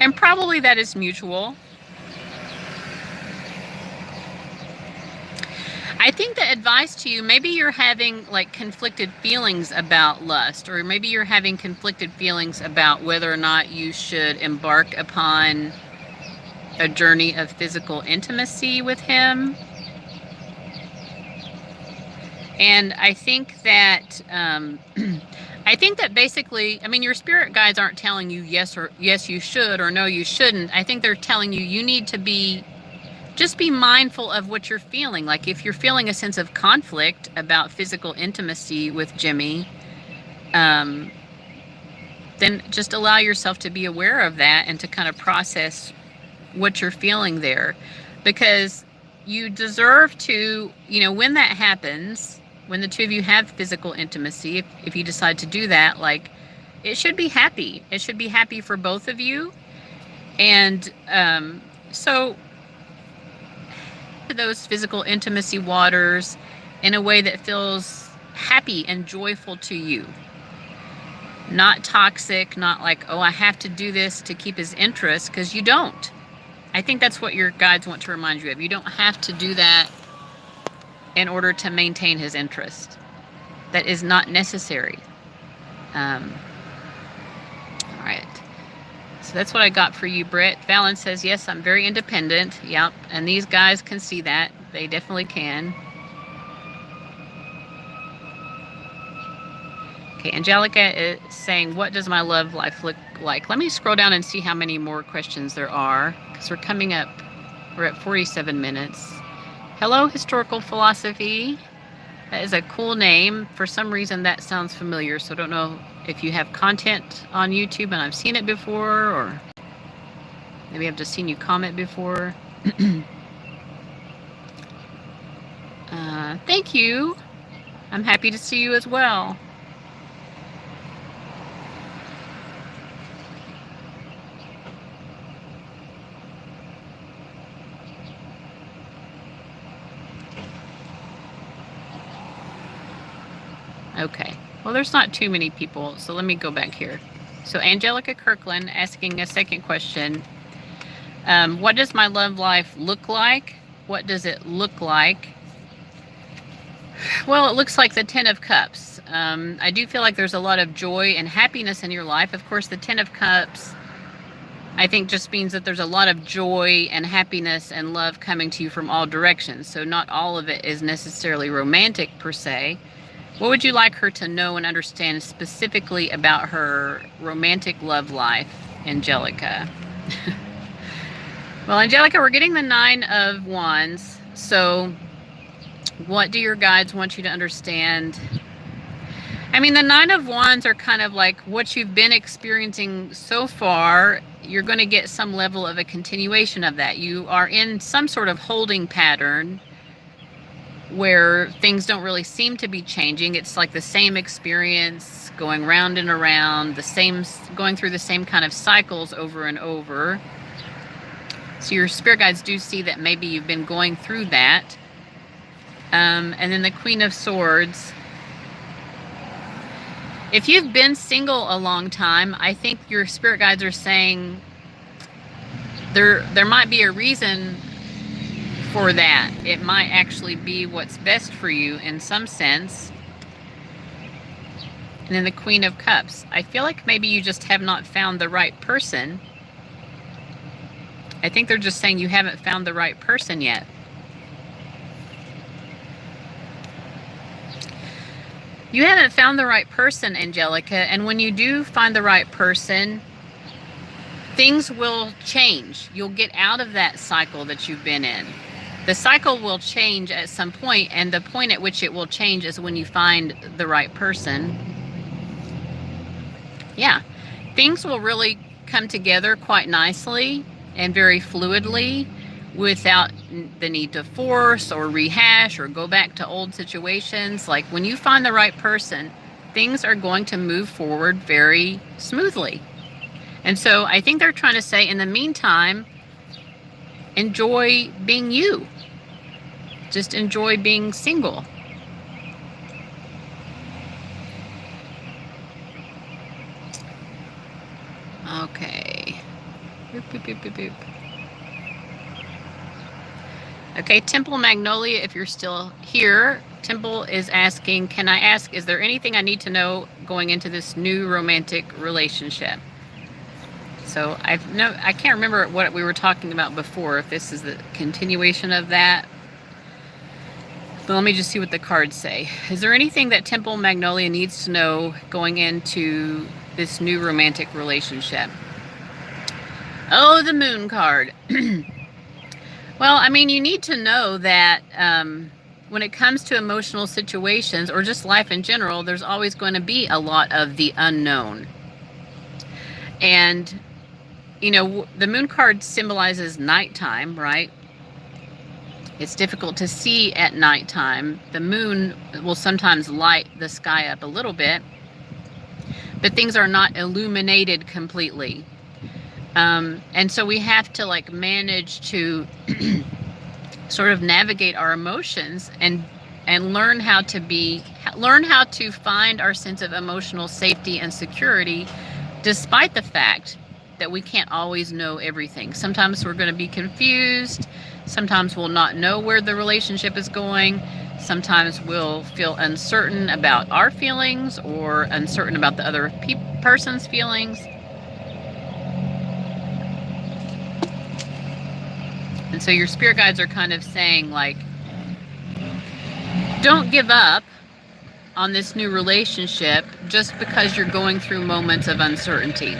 And probably that is mutual. I think the advice to you, maybe you're having like conflicted feelings about lust, or maybe you're having conflicted feelings about whether or not you should embark upon a journey of physical intimacy with him. And I think that basically, I mean, your spirit guides aren't telling you yes you should or no you shouldn't. I think they're telling you you need to just be mindful of what you're feeling. Like if you're feeling a sense of conflict about physical intimacy with Jimmy, then just allow yourself to be aware of that and to kind of process what you're feeling there. Because you deserve to, when that happens, when the 2 of you have physical intimacy, if you decide to do that, like, it should be happy. It should be happy for both of you. And so those physical intimacy waters in a way that feels happy and joyful to you. Not toxic, not like, oh, I have to do this to keep his interest, because you don't. I think that's what your guides want to remind you of. You don't have to do that in order to maintain his interest. That is not necessary. All right. So that's what I got for you, Britt. Valen says, yes, I'm very independent. Yep. And these guys can see that. They definitely can. Okay, Angelica is saying, what does my love life look like? Let me scroll down and see how many more questions there are, because we're at 47 minutes. Hello, Historical Philosophy. That is a cool name. For some reason, that sounds familiar, so I don't know if you have content on YouTube and I've seen it before, or maybe I've just seen you comment before. Thank you. I'm happy to see you as well. Okay, well, there's not too many people, so let me go back here. So Angelica Kirkland asking a second question. What does my love life look like? What does it look like? Well, it looks like the 10 of Cups. I do feel like there's a lot of joy and happiness in your life. Of course, the 10 of Cups, I think, just means that there's a lot of joy and happiness and love coming to you from all directions. So not all of it is necessarily romantic per se. What would you like her to know and understand specifically about her romantic love life, Angelica? Well, Angelica, we're getting the 9 of Wands. So what do your guides want you to understand? I mean, the 9 of Wands are kind of like what you've been experiencing so far. You're going to get some level of a continuation of that. You are in some sort of holding pattern where things don't really seem to be changing. It's like the same experience going round and around, going through the same kind of cycles over and over. So your spirit guides do see that maybe you've been going through that. And then the Queen of Swords. If you've been single a long time, I think your spirit guides are saying there might be a reason for that. It might actually be what's best for you in some sense. And then the Queen of Cups. I feel like maybe you just have not found the right person. I think they're just saying you haven't found the right person yet. You haven't found the right person, Angelica, and when you do find the right person, things will change. You'll get out of that cycle that you've been in. The cycle will change at some point, and the point at which it will change is when you find the right person. Yeah, things will really come together quite nicely and very fluidly without the need to force or rehash or go back to old situations. Like when you find the right person, things are going to move forward very smoothly. And so I think they're trying to say, in the meantime, enjoy being you. Just enjoy being single. Okay. Boop, boop, boop, boop, boop. Okay, Temple Magnolia, if you're still here, Temple is asking, can I ask, is there anything I need to know going into this new romantic relationship? So I can't remember what we were talking about before, if this is the continuation of that. But let me just see what the cards say. Is there anything that Temple Magnolia needs to know going into this new romantic relationship? Oh, the Moon card. Well, I mean, you need to know that when it comes to emotional situations or just life in general, there's always going to be a lot of the unknown. And, you know, the Moon card symbolizes nighttime, right? It's difficult to see at nighttime. The moon will sometimes light the sky up a little bit, but things are not illuminated completely. And so we have to like manage to sort of navigate our emotions and learn how to find our sense of emotional safety and security, despite the fact that we can't always know everything. Sometimes we're going to be confused. Sometimes we'll not know where the relationship is going. Sometimes we'll feel uncertain about our feelings or uncertain about the other person's feelings. And so your spirit guides are kind of saying, like, don't give up on this new relationship just because you're going through moments of uncertainty.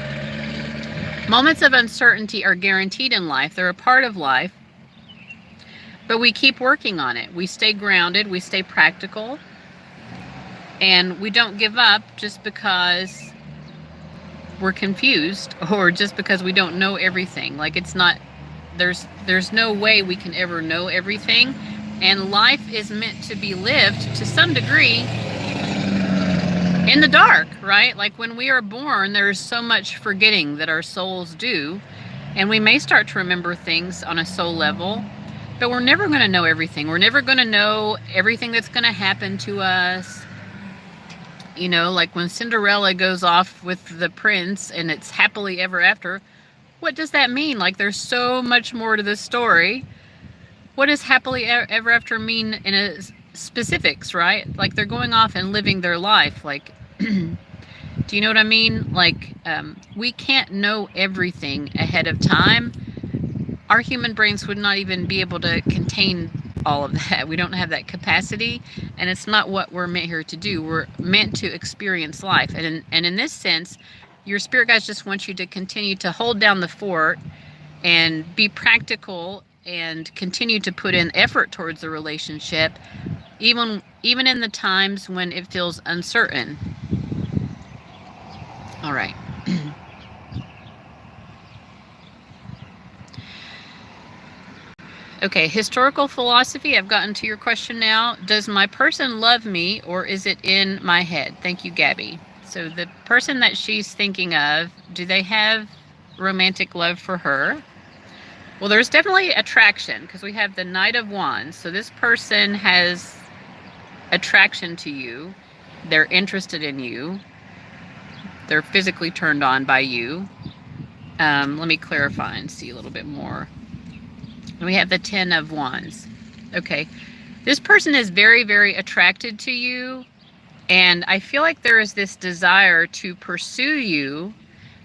Moments of uncertainty are guaranteed in life. They're a part of life. But we keep working on it. We stay grounded. We stay practical. And we don't give up just because we're confused or just because we don't know everything. Like, it's not, there's no way we can ever know everything. And life is meant to be lived to some degree in the dark, right? Like when we are born, there's so much forgetting that our souls do. And we may start to remember things on a soul level, but we're never going to know everything. We're never going to know everything that's going to happen to us. You know, like when Cinderella goes off with the prince and it's happily ever after, what does that mean? Like there's so much more to the story. What does happily ever after mean in a specifics, right? Like they're going off and living their life. Like, do you know what I mean? Like, we can't know everything ahead of time. Our human brains would not even be able to contain all of that. We don't have that capacity, and it's not what we're meant here to do. We're meant to experience life. And in this sense, your spirit guides just want you to continue to hold down the fort and be practical and continue to put in effort towards the relationship, even in the times when it feels uncertain. All right. Okay, historical philosophy. I've gotten to your question now. Does my person love me or is it in my head? Thank you, Gabby. So the person that she's thinking of, do they have romantic love for her? Well, there's definitely attraction because we have the Knight of Wands. So this person has attraction to you. They're interested in you. They're physically turned on by you. Let me clarify and see a little bit more. And we have the Ten of Wands. Okay. This person is very, very attracted to you. And I feel like there is this desire to pursue you.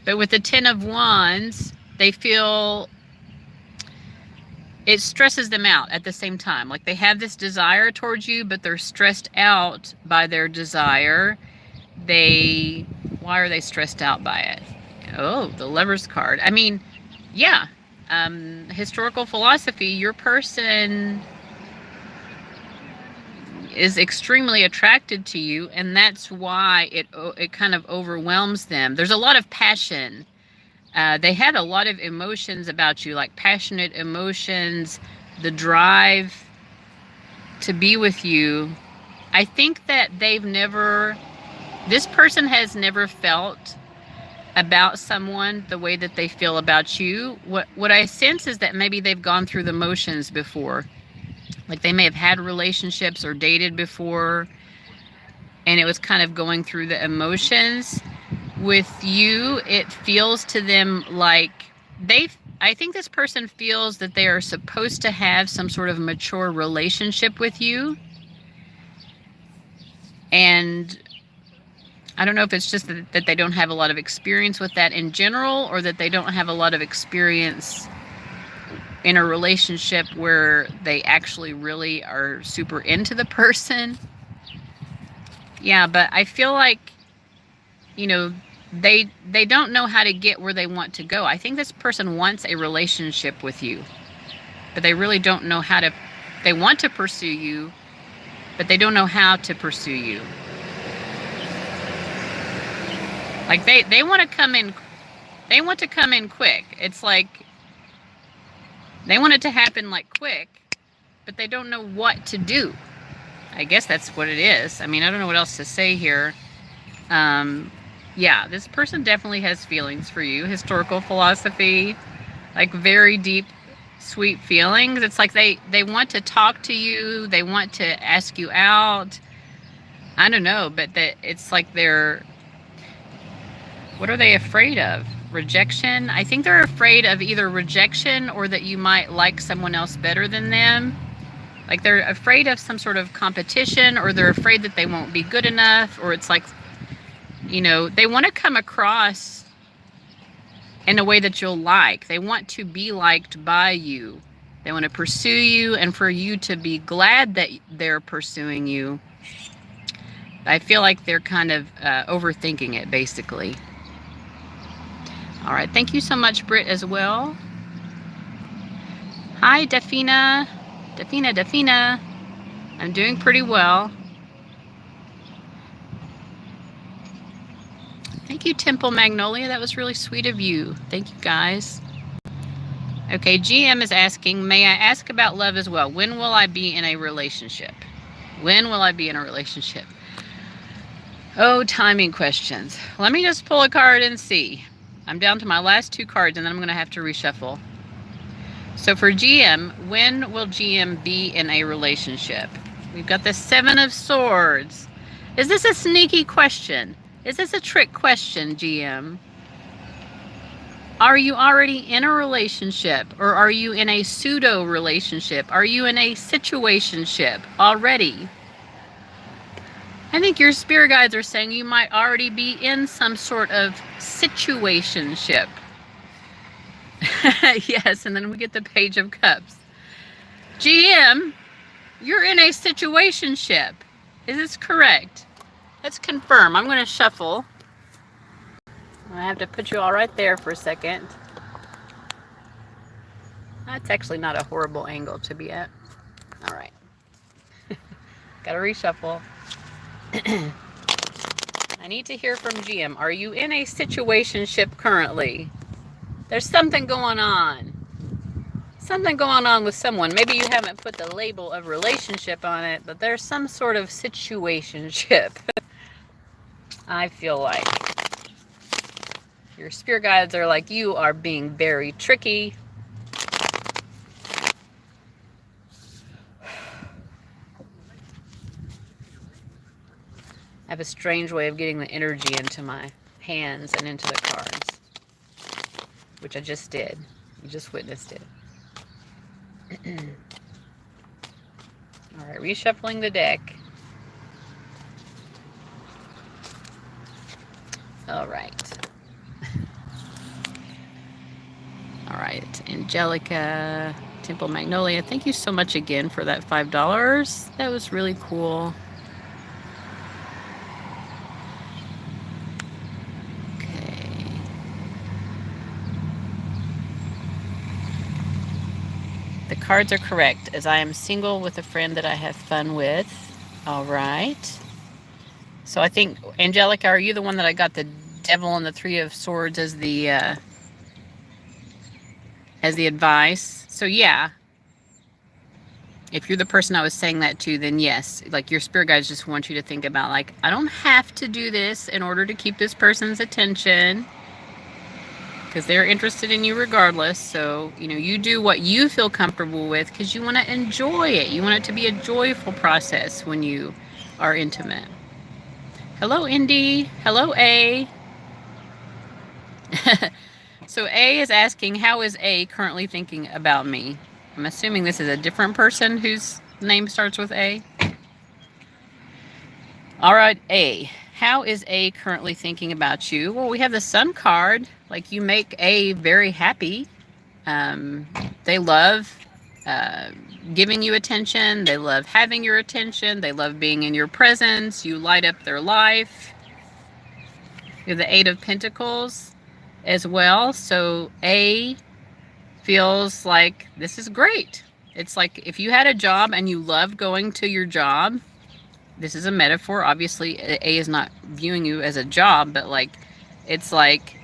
But with the Ten of Wands, they feel it stresses them out at the same time. Like they have this desire towards you, but they're stressed out by their desire. Why are they stressed out by it? Oh, the Lover's card. I mean, yeah. Historical philosophy, your person is extremely attracted to you, and that's why it kind of overwhelms them. There's a lot of passion. They have a lot of emotions about you, like passionate emotions, the drive to be with you. I think that this person has never felt about someone the way that they feel about you. What I sense is that maybe they've gone through the motions before. Like they may have had relationships or dated before, and it was kind of going through the emotions. With you, it feels to them like I think this person feels that they are supposed to have some sort of mature relationship with you. And I don't know if it's just that they don't have a lot of experience with that in general, or that they don't have a lot of experience in a relationship where they actually really are super into the person. Yeah, but I feel like, they don't know how to get where they want to go. I think this person wants a relationship with you, but they really don't know how to. They want to pursue you, but they don't know how to pursue you. Like they want to come in. They want to come in quick. It's like they want it to happen like quick, but they don't know what to do. I guess that's what it is. I mean, I don't know what else to say here. Yeah, this person definitely has feelings for you. Historical philosophy, like very deep, sweet feelings. It's like they want to talk to you. They want to ask you out. I don't know, but it's like what are they afraid of? Rejection? I think they're afraid of either rejection or that you might like someone else better than them. Like they're afraid of some sort of competition, or they're afraid that they won't be good enough, or it's like, they want to come across in a way that you'll like. They want to be liked by you. They want to pursue you, and for you to be glad that they're pursuing you. I feel like they're kind of overthinking it, basically. All right. Thank you so much, Britt, as well. Hi, Defina. Defina. I'm doing pretty well. Thank you, Temple Magnolia. That was really sweet of you. Thank you, guys. Okay, GM is asking, may I ask about love as well? When will I be in a relationship? When will I be in a relationship? Oh, timing questions. Let me just pull a card and see. I'm down to my last two cards, and then I'm going to have to reshuffle. So for GM, when will GM be in a relationship? We've got the Seven of Swords. Is this a sneaky question? Is this a trick question, GM? Are you already in a relationship, or are you in a pseudo relationship? Are you in a situationship already? I think your spirit guides are saying you might already be in some sort of situationship. Yes, and then we get the Page of Cups. GM, you're in a situationship. Is this correct? Let's confirm. I'm going to shuffle. I have to put you all right there for a second. That's actually not a horrible angle to be at. All right. Got to reshuffle. I need to hear from GM. Are you in a situationship currently? There's something going on. Something going on with someone. Maybe you haven't put the label of relationship on it, but there's some sort of situationship. I feel like your spirit guides are like, you are being very tricky. I have a strange way of getting the energy into my hands and into the cards, which I just did. You just witnessed it. All right, reshuffling the deck. All right. All right, Angelica, Temple Magnolia, thank you so much again for that $5. That was really cool. Okay. The cards are correct, as I am single with a friend that I have fun with. All right. So I think, Angelica, are you the one that I got the Devil and the Three of Swords as the advice? So yeah, if you're the person I was saying that to, then yes, like your spirit guides just want you to think about, like, I don't have to do this in order to keep this person's attention, because they're interested in you regardless. So, you do what you feel comfortable with because you want to enjoy it. You want it to be a joyful process when you are intimate. Hello, Indy. Hello, A. So A is asking, how is A currently thinking about me? I'm assuming this is a different person whose name starts with A. All right, A. How is A currently thinking about you? Well, we have the Sun card. Like, you make A very happy. They love giving you attention. They love having your attention. They love being in your presence. You light up their life. You have the Eight of Pentacles as well. So A feels like this is great. It's like if you had a job and you loved going to your job. This is a metaphor. Obviously, A is not viewing you as a job, but like, it's like,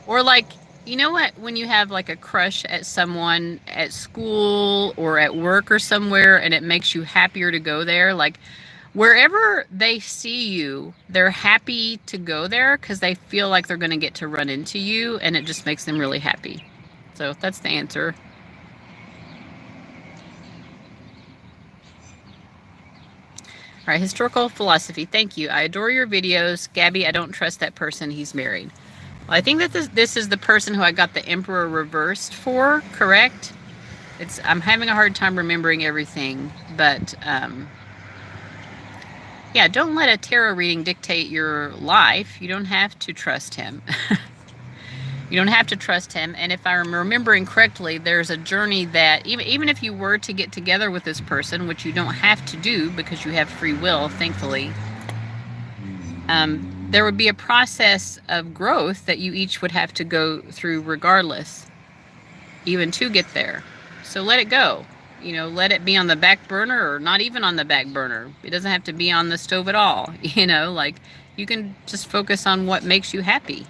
or like, you know what, when you have like a crush at someone at school or at work or somewhere, and it makes you happier to go there, like wherever they see you, they're happy to go there because they feel like they're going to get to run into you, and it just makes them really happy. So that's the answer. All right, historical philosophy. Thank you. I adore your videos. Gabby, I don't trust that person. He's married. Well, I think that this is the person who I got the Emperor reversed for, correct? I'm having a hard time remembering everything, but yeah, don't let a tarot reading dictate your life. You don't have to trust him. You don't have to trust him. And if I'm remembering correctly, there's a journey that even if you were to get together with this person, which you don't have to do because you have free will, thankfully, there would be a process of growth that you each would have to go through regardless, even to get there. So let it go. Let it be on the back burner, or not even on the back burner. It doesn't have to be on the stove at all. Like, you can just focus on what makes you happy.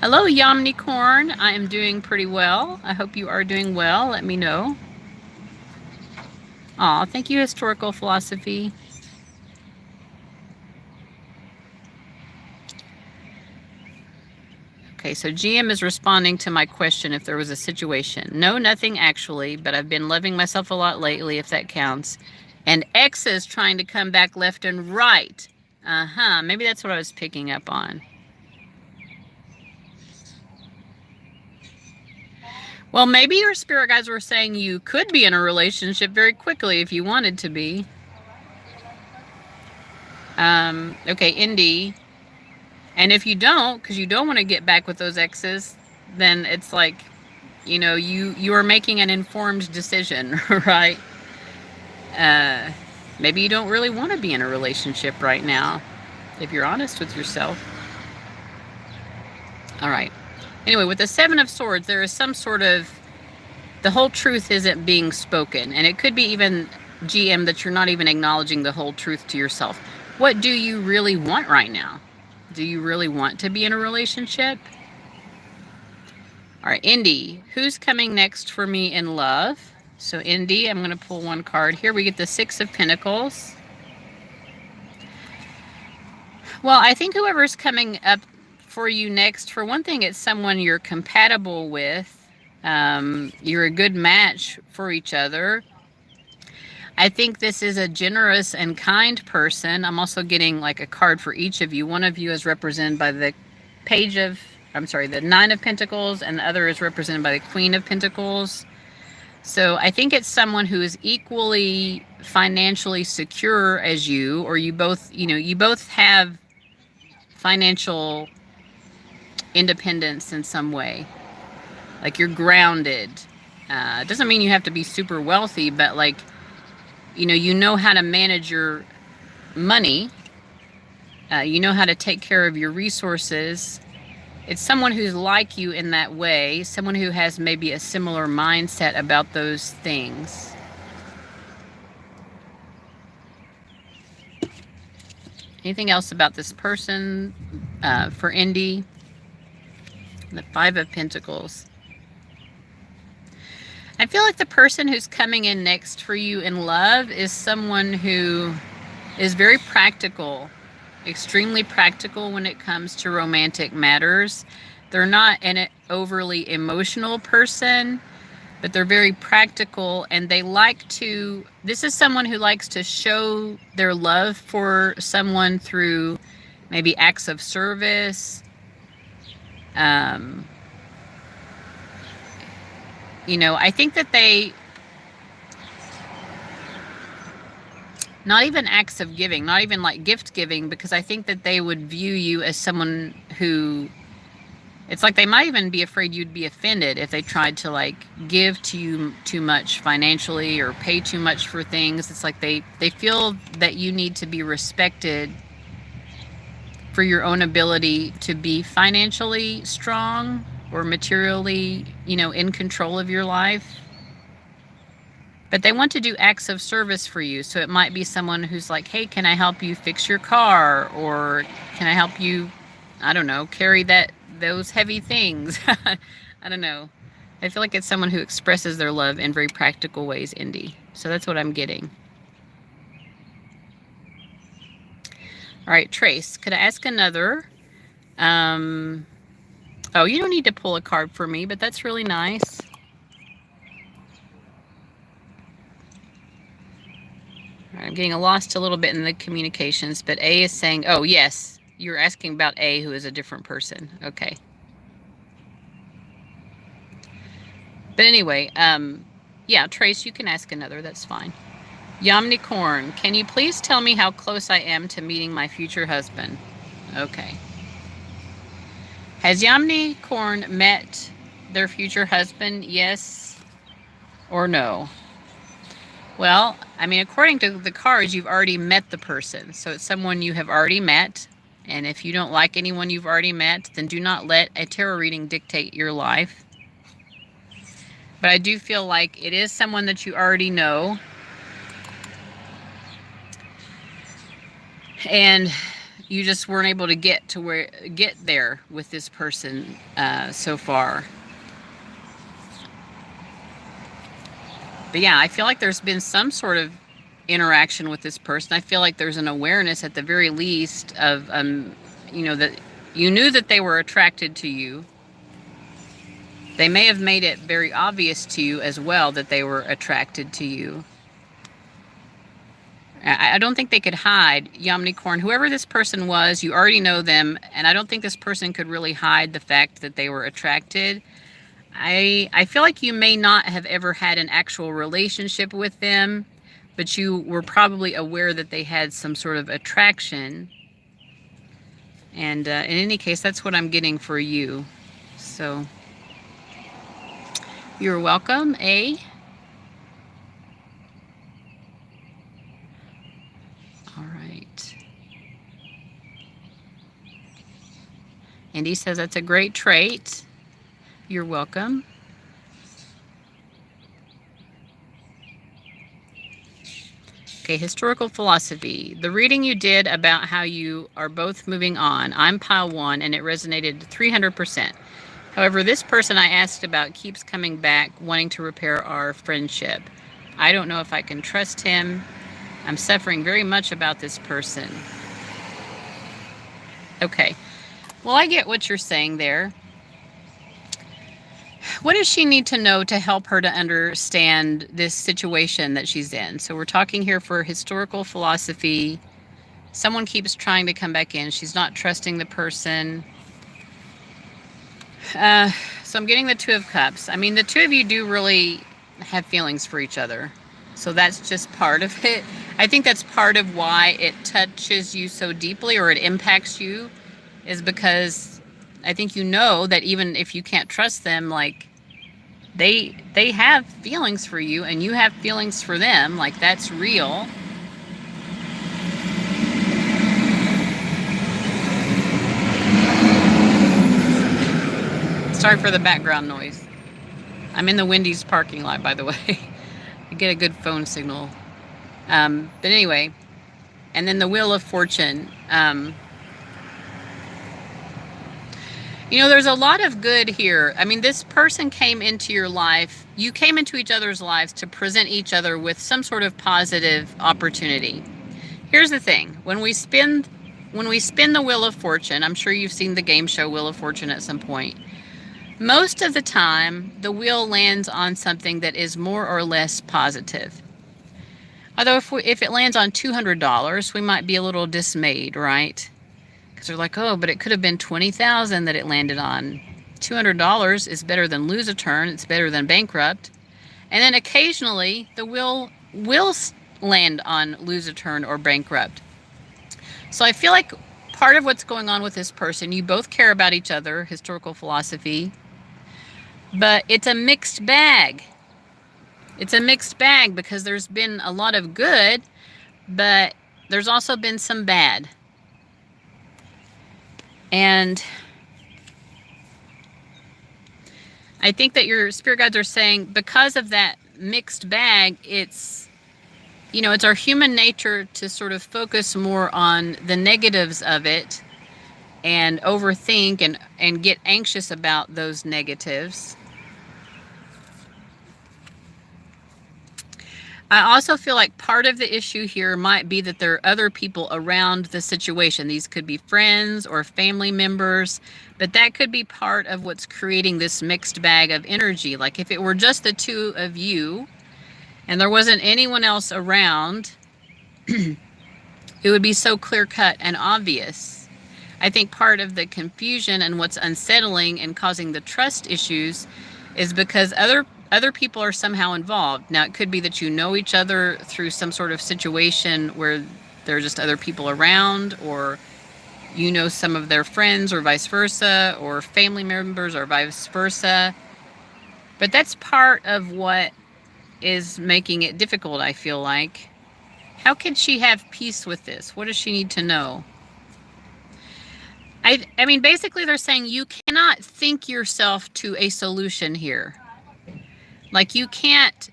Hello, Yomnicorn. I am doing pretty well. I hope you are doing well. Let me know. Aw, thank you, historical philosophy. Okay, so GM is responding to my question if there was a situation. No, nothing actually, but I've been loving myself a lot lately, if that counts. And X is trying to come back left and right. Maybe that's what I was picking up on. Well, maybe your spirit guides were saying you could be in a relationship very quickly if you wanted to be. Okay, Indy. And if you don't, because you don't want to get back with those exes, then it's like, you are making an informed decision, right? Maybe you don't really want to be in a relationship right now, if you're honest with yourself. All right. Anyway, with the Seven of Swords, there is some sort of, the whole truth isn't being spoken. And it could be even, GM, that you're not even acknowledging the whole truth to yourself. What do you really want right now? Do you really want to be in a relationship? All right, Indy, who's coming next for me in love? So Indy, I'm going to pull one card. Here we get the Six of Pentacles. Well, I think whoever's coming up for you next, for one thing, it's someone you're compatible with. You're a good match for each other. I think this is a generous and kind person. I'm also getting like a card for each of you. One of you is represented by the the Nine of Pentacles, and the other is represented by the Queen of Pentacles. So I think it's someone who is equally financially secure as you, or you both have financial independence in some way. Like you're grounded. It doesn't mean you have to be super wealthy, but like, you know how to manage your money. You know how to take care of your resources. It's someone who's like you in that way, someone who has maybe a similar mindset about those things. Anything else about this person for Indy? The Five of Pentacles. I feel like the person who's coming in next for you in love is someone who is very practical, extremely practical when it comes to romantic matters. They're not an overly emotional person, but they're very practical, and this is someone who likes to show their love for someone through maybe acts of service. I think that not even acts of giving, not even like gift giving, because I think that they would view you as someone who, it's like they might even be afraid you'd be offended if they tried to like give to you too much financially or pay too much for things. It's like they feel that you need to be respected for your own ability to be financially strong or materially, in control of your life. But they want to do acts of service for you. So it might be someone who's like, hey, can I help you fix your car? Or can I help you, I don't know, carry those heavy things? I don't know. I feel like it's someone who expresses their love in very practical ways, Indy. So that's what I'm getting. All right, Trace, could I ask another? Oh, you don't need to pull a card for me, but that's really nice. All right, I'm getting lost a little bit in the communications, but A is saying, oh, yes, you're asking about A, who is a different person. Okay. But anyway, yeah, Trace, you can ask another. That's fine. Yamnicorn, can you please tell me how close I am to meeting my future husband? Okay. Has Yamnicorn met their future husband? Yes or no? Well, I mean, according to the cards, you've already met the person. So it's someone you have already met. And if you don't like anyone you've already met, then do not let a tarot reading dictate your life. But I do feel like it is someone that you already know. And you just weren't able to get there with this person so far. But yeah, I feel like there's been some sort of interaction with this person. I feel like there's an awareness at the very least of, that you knew that they were attracted to you. They may have made it very obvious to you as well that they were attracted to you. I don't think they could hide, Yamnicorn. Whoever this person was, you already know them, and I don't think this person could really hide the fact that they were attracted. I feel like you may not have ever had an actual relationship with them, but you were probably aware that they had some sort of attraction. And in any case, that's what I'm getting for you. So you're welcome, A. All right. Andy says that's a great trait. You're welcome. Okay, historical philosophy. The reading you did about how you are both moving on, I'm pile 1, and it resonated 300%. However, this person I asked about keeps coming back, wanting to repair our friendship. I don't know if I can trust him. I'm suffering very much about this person. Okay. Well, I get what you're saying there. What does she need to know to help her to understand this situation that she's in? So we're talking here for historical philosophy. Someone keeps trying to come back in. She's not trusting the person. So I'm getting the Two of Cups. I mean, the two of you do really, have feelings for each other. So that's just part of it. I think that's part of why it touches you so deeply, or it impacts you, is because I think you know that even if you can't trust them, like they have feelings for you and you have feelings for them. Like, that's real. Sorry for the background noise. I'm in the Wendy's parking lot, by the way. I get a good phone signal. But anyway, and then the Wheel of Fortune. There's a lot of good here. I mean, this person came into your life. You came into each other's lives to present each other with some sort of positive opportunity. Here's the thing. When we spin the Wheel of Fortune, I'm sure you've seen the game show Wheel of Fortune at some point. Most of the time, the wheel lands on something that is more or less positive. Although if it lands on $200, we might be a little dismayed, right? Because they're like, oh, but it could have been $20,000 that it landed on. $200 is better than lose a turn. It's better than bankrupt. And then occasionally, the wheel will land on lose a turn or bankrupt. So I feel like part of what's going on with this person, you both care about each other, historical philosophy, but it's a mixed bag. It's a mixed bag because there's been a lot of good, but there's also been some bad. And I think that your spirit guides are saying, because of that mixed bag, it's our human nature to sort of focus more on the negatives of it and overthink and get anxious about those negatives. I also feel like part of the issue here might be that there are other people around the situation. These could be friends or family members, but that could be part of what's creating this mixed bag of energy. Like, if it were just the two of you and there wasn't anyone else around, it would be so clear-cut and obvious. I think part of the confusion and what's unsettling and causing the trust issues is because other people are somehow involved. Now, it could be that you know each other through some sort of situation where there are just other people around, or you know some of their friends, or vice versa, or family members, or vice versa. But that's part of what is making it difficult, I feel like. How can she have peace with this? What does she need to know? I mean, basically they're saying you cannot think yourself to a solution here. Like, you can't,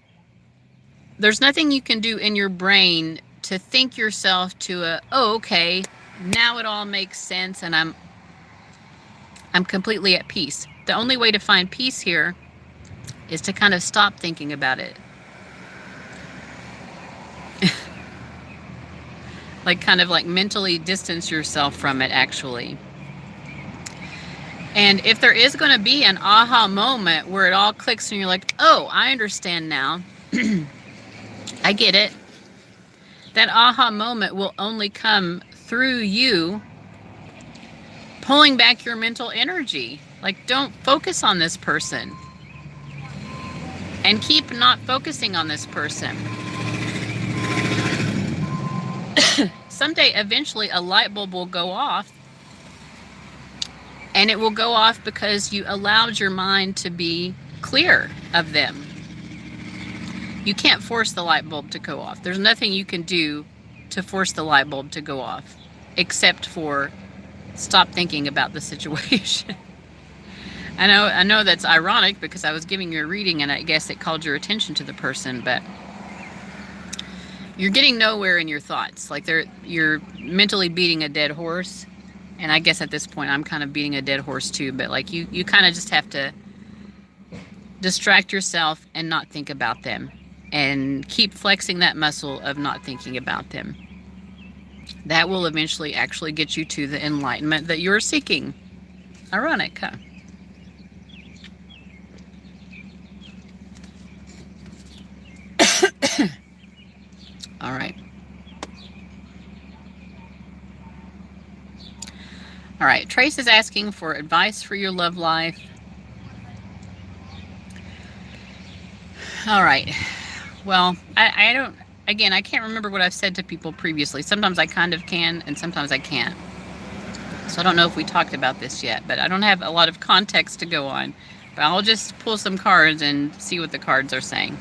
there's nothing you can do in your brain to think yourself to okay, now it all makes sense and I'm completely at peace. The only way to find peace here is to kind of stop thinking about it. Like, kind of like mentally distance yourself from it, actually. And if there is going to be an aha moment where it all clicks and you're like, oh, I understand now. I get it. That aha moment will only come through you pulling back your mental energy. Like, don't focus on this person. And keep not focusing on this person. Someday, eventually, a light bulb will go off. And it will go off because you allowed your mind to be clear of them. You can't force the light bulb to go off. There's nothing you can do to force the light bulb to go off, except for stop thinking about the situation. I know that's ironic because I was giving you a reading and I guess it called your attention to the person, but you're getting nowhere in your thoughts. Like, you're mentally beating a dead horse. And I guess at this point I'm kind of beating a dead horse too, but like, you kind of just have to distract yourself and not think about them, and keep flexing that muscle of not thinking about them. That will eventually actually get you to the enlightenment that you're seeking. Ironic, huh? All right. All right, Trace is asking for advice for your love life. All right. Well, I don't, again, I can't remember what I've said to people previously. Sometimes I kind of can, and sometimes I can't. So I don't know if we talked about this yet, but I don't have a lot of context to go on. But I'll just pull some cards and see what the cards are saying.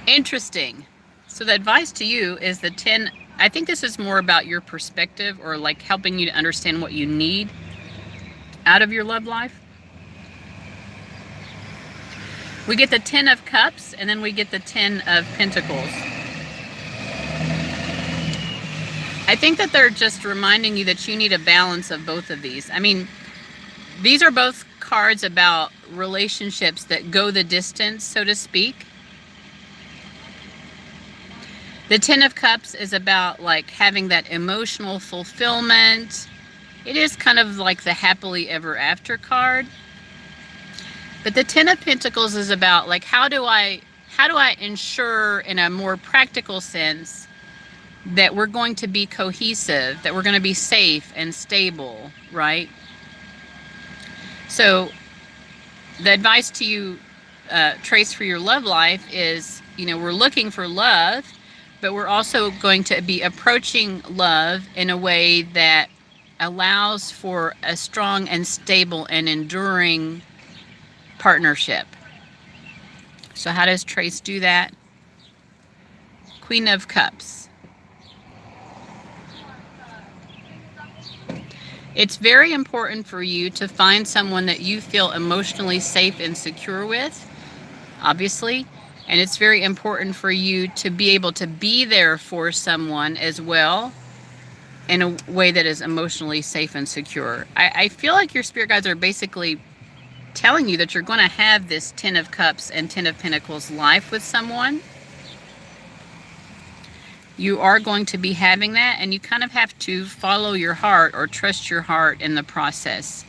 Interesting. So the advice to you is the 10. I think this is more about your perspective, or like helping you to understand what you need out of your love life. We get the 10 of Cups, and then we get the 10 of Pentacles. I think that they're just reminding you that you need a balance of both of these. I mean, these are both cards about relationships that go the distance, so to speak. The 10 of Cups is about like having that emotional fulfillment. It is kind of like the happily ever after card. But the 10 of Pentacles is about like how do I ensure in a more practical sense that we're going to be cohesive, that we're going to be safe and stable, right? So the advice to you, Trace, for your love life is, we're looking for love, but we're also going to be approaching love in a way that allows for a strong and stable and enduring partnership. So how does Trace do that? Queen of Cups. It's very important for you to find someone that you feel emotionally safe and secure with, obviously. And it's very important for you to be able to be there for someone as well in a way that is emotionally safe and secure. I feel like your spirit guides are basically telling you that you're going to have this 10 of Cups and 10 of Pentacles life with someone. You are going to be having that, and you kind of have to follow your heart or trust your heart in the process.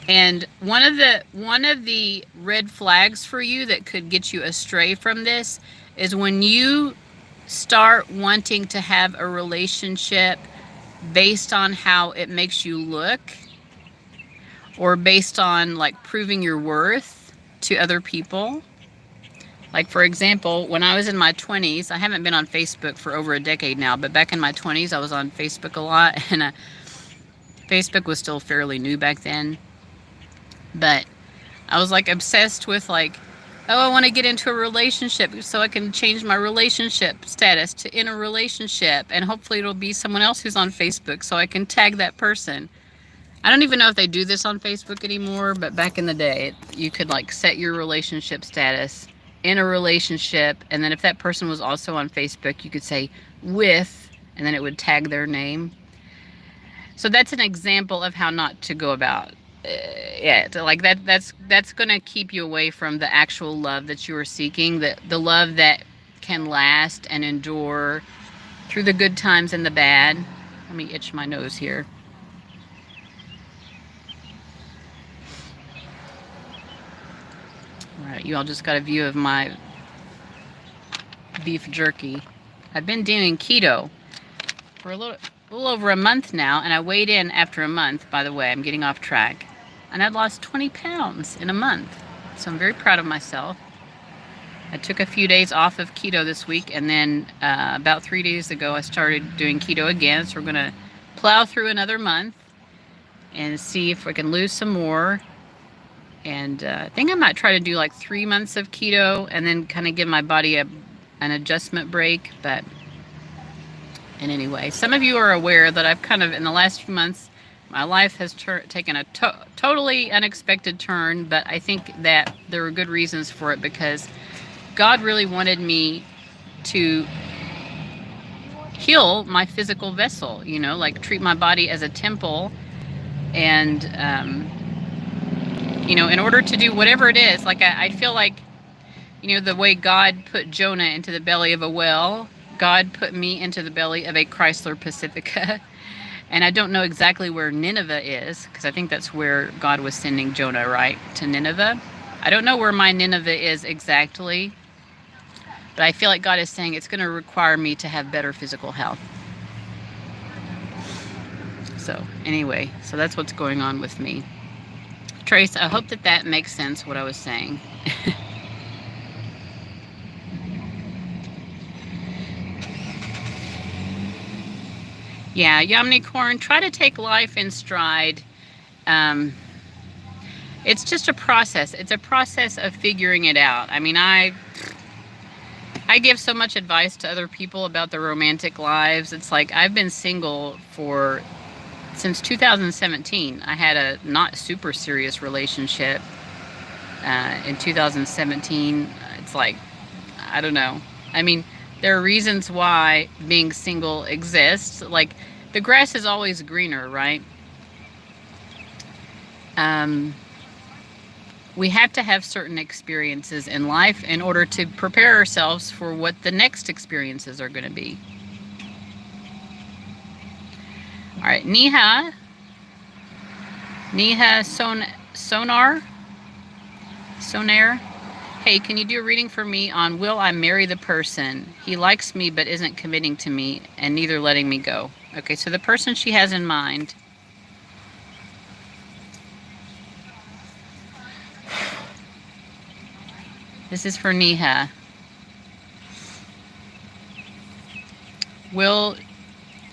And one of the red flags for you that could get you astray from this is when you start wanting to have a relationship based on how it makes you look, or based on like proving your worth to other people. Like, for example, when I was in my 20s, I haven't been on Facebook for over a decade now, but back in my 20s, I was on Facebook a lot, and Facebook was still fairly new back then. But I was like obsessed with like, oh, I want to get into a relationship so I can change my relationship status to in a relationship, and hopefully it'll be someone else who's on Facebook so I can tag that person. I don't even know if they do this on Facebook anymore, but back in the day, you could like set your relationship status in a relationship, and then if that person was also on Facebook, you could say with, and then it would tag their name. So that's an example of how not to go about. Like that's going to keep you away from the actual love that you are seeking, the love that can last and endure through the good times and the bad. Let me itch my nose here. All right, you all just got a view of my beef jerky. I've been doing keto for a little over a month now, and I weighed in after a month. By the way, I'm getting off track, and I've lost 20 pounds in a month, so I'm very proud of myself. I took a few days off of keto this week, and then about 3 days ago I started doing keto again, so we're going to plow through another month and see if we can lose some more. And I think I might try to do like 3 months of keto and then kind of give my body an adjustment break. But and anyway, some of you are aware that I've kind of, in the last few months, my life has taken a totally unexpected turn. But I think that there were good reasons for it, because God really wanted me to heal my physical vessel, like treat my body as a temple. And in order to do whatever it is, like I feel like, the way God put Jonah into the belly of a whale, God put me into the belly of a Chrysler Pacifica. And I don't know exactly where Nineveh is, because I think that's where God was sending Jonah, right? To Nineveh. I don't know where my Nineveh is exactly, but I feel like God is saying it's going to require me to have better physical health. So anyway, so that's what's going on with me. Trace, I hope that makes sense, what I was saying. Yeah, Yomnicorn, try to take life in stride. Um, it's just a process. It's a process of figuring it out. I mean, I give so much advice to other people about their romantic lives. It's like I've been single for since 2017. I had a not super serious relationship in 2017. It's like, I don't know. I mean, there are reasons why being single exists. Like, the grass is always greener, right? We have to have certain experiences in life in order to prepare ourselves for what the next experiences are going to be. All right, Neha Sonar. Hey, can you do a reading for me on will I marry the person? He likes me but isn't committing to me and neither letting me go. Okay, so the person she has in mind. This is for Neha. Will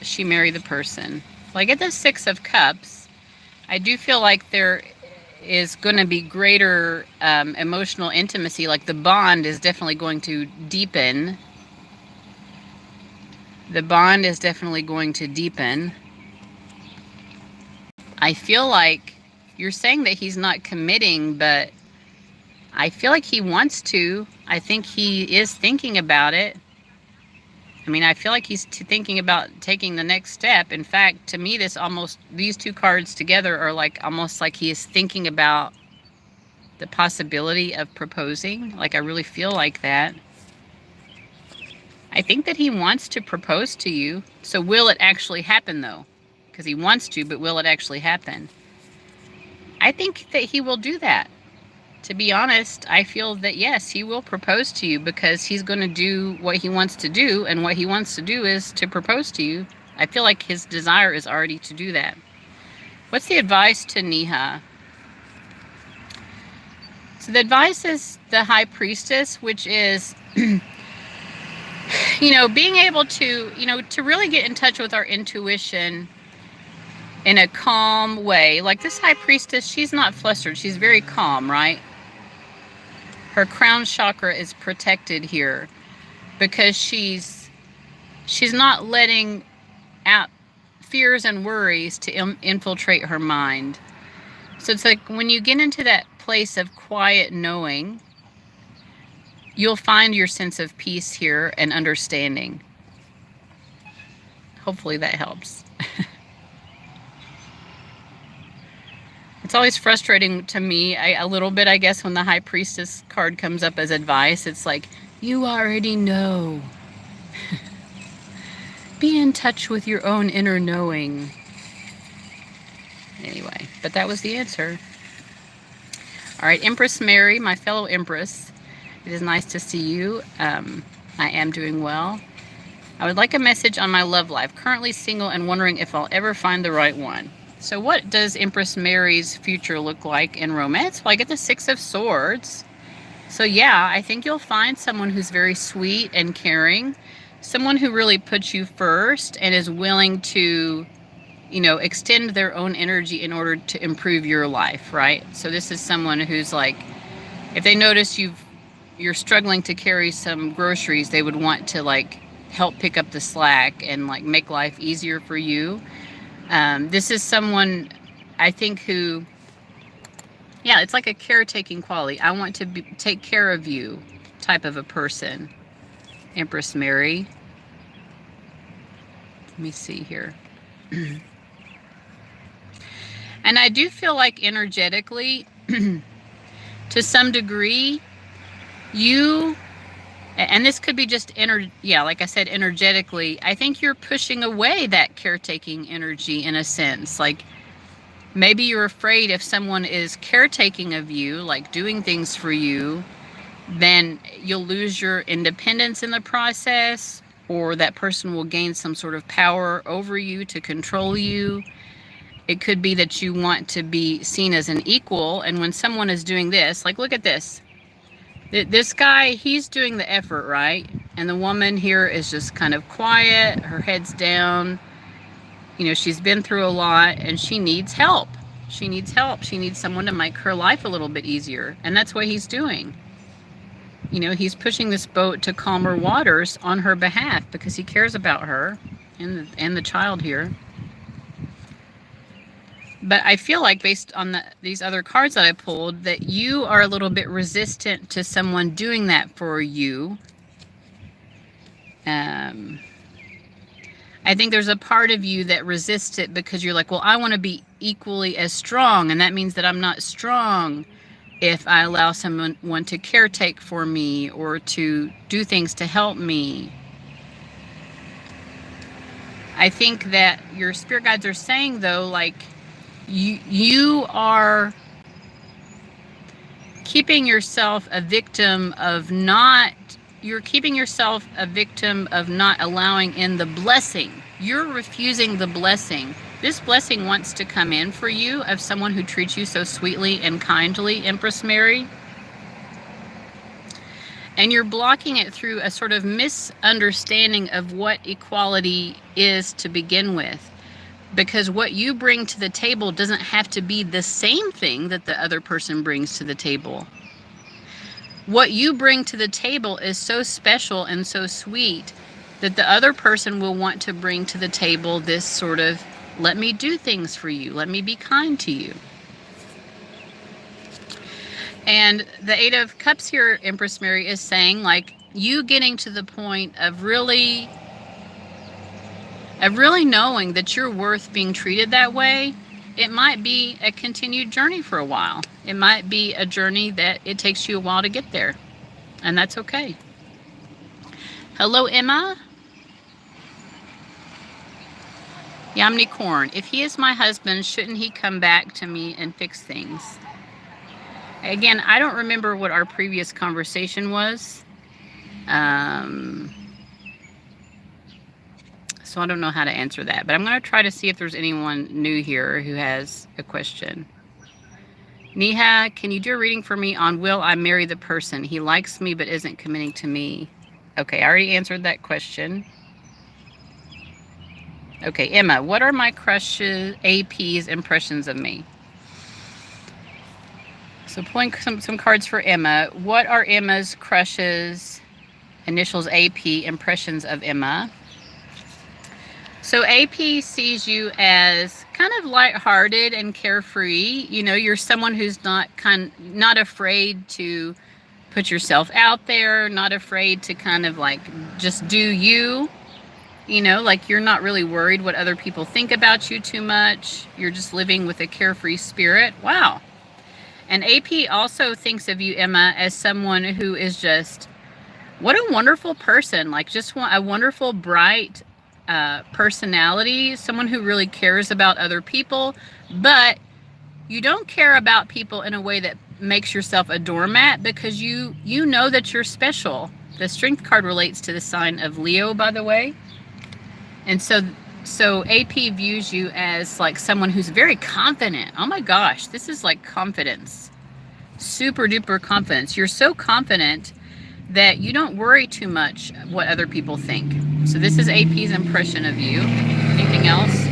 she marry the person? Well, I get the Six of Cups. I do feel like there is going to be greater emotional intimacy. Like the bond is definitely going to deepen. The bond is definitely going to deepen. I feel like you're saying that he's not committing, but I feel like he wants to. I think he is thinking about it. I mean, I feel like he's thinking about taking the next step. In fact, to me, these two cards together are like almost like he is thinking about the possibility of proposing. Like, I really feel like that. I think that he wants to propose to you. So will it actually happen, though? Because he wants to, but will it actually happen? I think that he will do that. To be honest, I feel that yes, he will propose to you because he's going to do what he wants to do, and what he wants to do is to propose to you. I feel like his desire is already to do that. What's the advice to Neha? So the advice is the High Priestess, which is, being able to, to really get in touch with our intuition in a calm way. Like this High Priestess, she's not flustered. She's very calm, right? Her crown chakra is protected here because she's not letting out fears and worries to infiltrate her mind. So it's like when you get into that place of quiet knowing, you'll find your sense of peace here and understanding. Hopefully that helps. It's always frustrating to me, a little bit, I guess, when the High Priestess card comes up as advice. It's like, you already know. Be in touch with your own inner knowing. Anyway, but that was the answer. All right, Empress Mary, my fellow Empress, it is nice to see you. I am doing well. I would like a message on my love life. Currently single and wondering if I'll ever find the right one. So what does Empress Mary's future look like in romance? Well, I get the Six of Swords. So yeah, I think you'll find someone who's very sweet and caring. Someone who really puts you first and is willing to, extend their own energy in order to improve your life, right? So this is someone who's like, if they notice you're struggling to carry some groceries, they would want to like help pick up the slack and like make life easier for you. This is someone, I think, who, yeah, it's like a caretaking quality. I want to take care of you type of a person. Empress Mary. Let me see here. And I do feel like energetically, to some degree, and this could be just like I said, energetically, I think you're pushing away that caretaking energy in a sense. Like maybe you're afraid if someone is caretaking of you, like doing things for you, then you'll lose your independence in the process, or that person will gain some sort of power over you to control you. It could be that you want to be seen as an equal, and when someone is doing this, like look at this. This guy, he's doing the effort, right? And the woman here is just kind of quiet, her head's down. You know, she's been through a lot and she needs help. She needs help. She needs someone to make her life a little bit easier. And that's what he's doing. You know, he's pushing this boat to calmer waters on her behalf because he cares about her and the child here. But I feel like based on these other cards that I pulled, that you are a little bit resistant to someone doing that for you. I think there's a part of you that resists it because you're like, well, I want to be equally as strong. And that means that I'm not strong if I allow someone to caretake for me or to do things to help me. I think that your spirit guides are saying, though, like, you are keeping yourself a victim of not, you're keeping yourself a victim of not allowing in the blessing. You're refusing the blessing. This blessing wants to come in for you of someone who treats you so sweetly and kindly, Empress Mary. And you're blocking it through a sort of misunderstanding of what equality is to begin with. Because what you bring to the table doesn't have to be the same thing that the other person brings to the table. What you bring to the table is so special and so sweet that the other person will want to bring to the table this sort of, let me do things for you, let me be kind to you. And the Eight of Cups here, Empress Mary, is saying, like, you getting to the point of really knowing that you're worth being treated that way. It might be a continued journey for a while. It might be a journey that it takes you a while to get there. And that's okay. Hello, Emma. Yamni Corn. If he is my husband, shouldn't he come back to me and fix things? Again, I don't remember what our previous conversation was. So I don't know how to answer that. But I'm going to try to see if there's anyone new here who has a question. Neha, can you do a reading for me on will I marry the person? He likes me but isn't committing to me. Okay, I already answered that question. Okay, Emma, what are my crushes, AP's impressions of me? So pulling some cards for Emma. What are Emma's crushes, initials AP, impressions of Emma? So AP sees you as kind of lighthearted and carefree. You know, you're someone who's not afraid to put yourself out there, not afraid to kind of like just do you. You know, like you're not really worried what other people think about you too much. You're just living with a carefree spirit. Wow. And AP also thinks of you, Emma, as someone who is just, what a wonderful person. Like just a wonderful, bright personality, someone who really cares about other people, but you don't care about people in a way that makes yourself a doormat because you know that you're special. The Strength card relates to the sign of Leo, by the way. And so AP views you as like someone who's very confident. Oh my gosh, this is like confidence. Super duper confidence. You're so confident that you don't worry too much what other people think. So this is AP's impression of you. Anything else?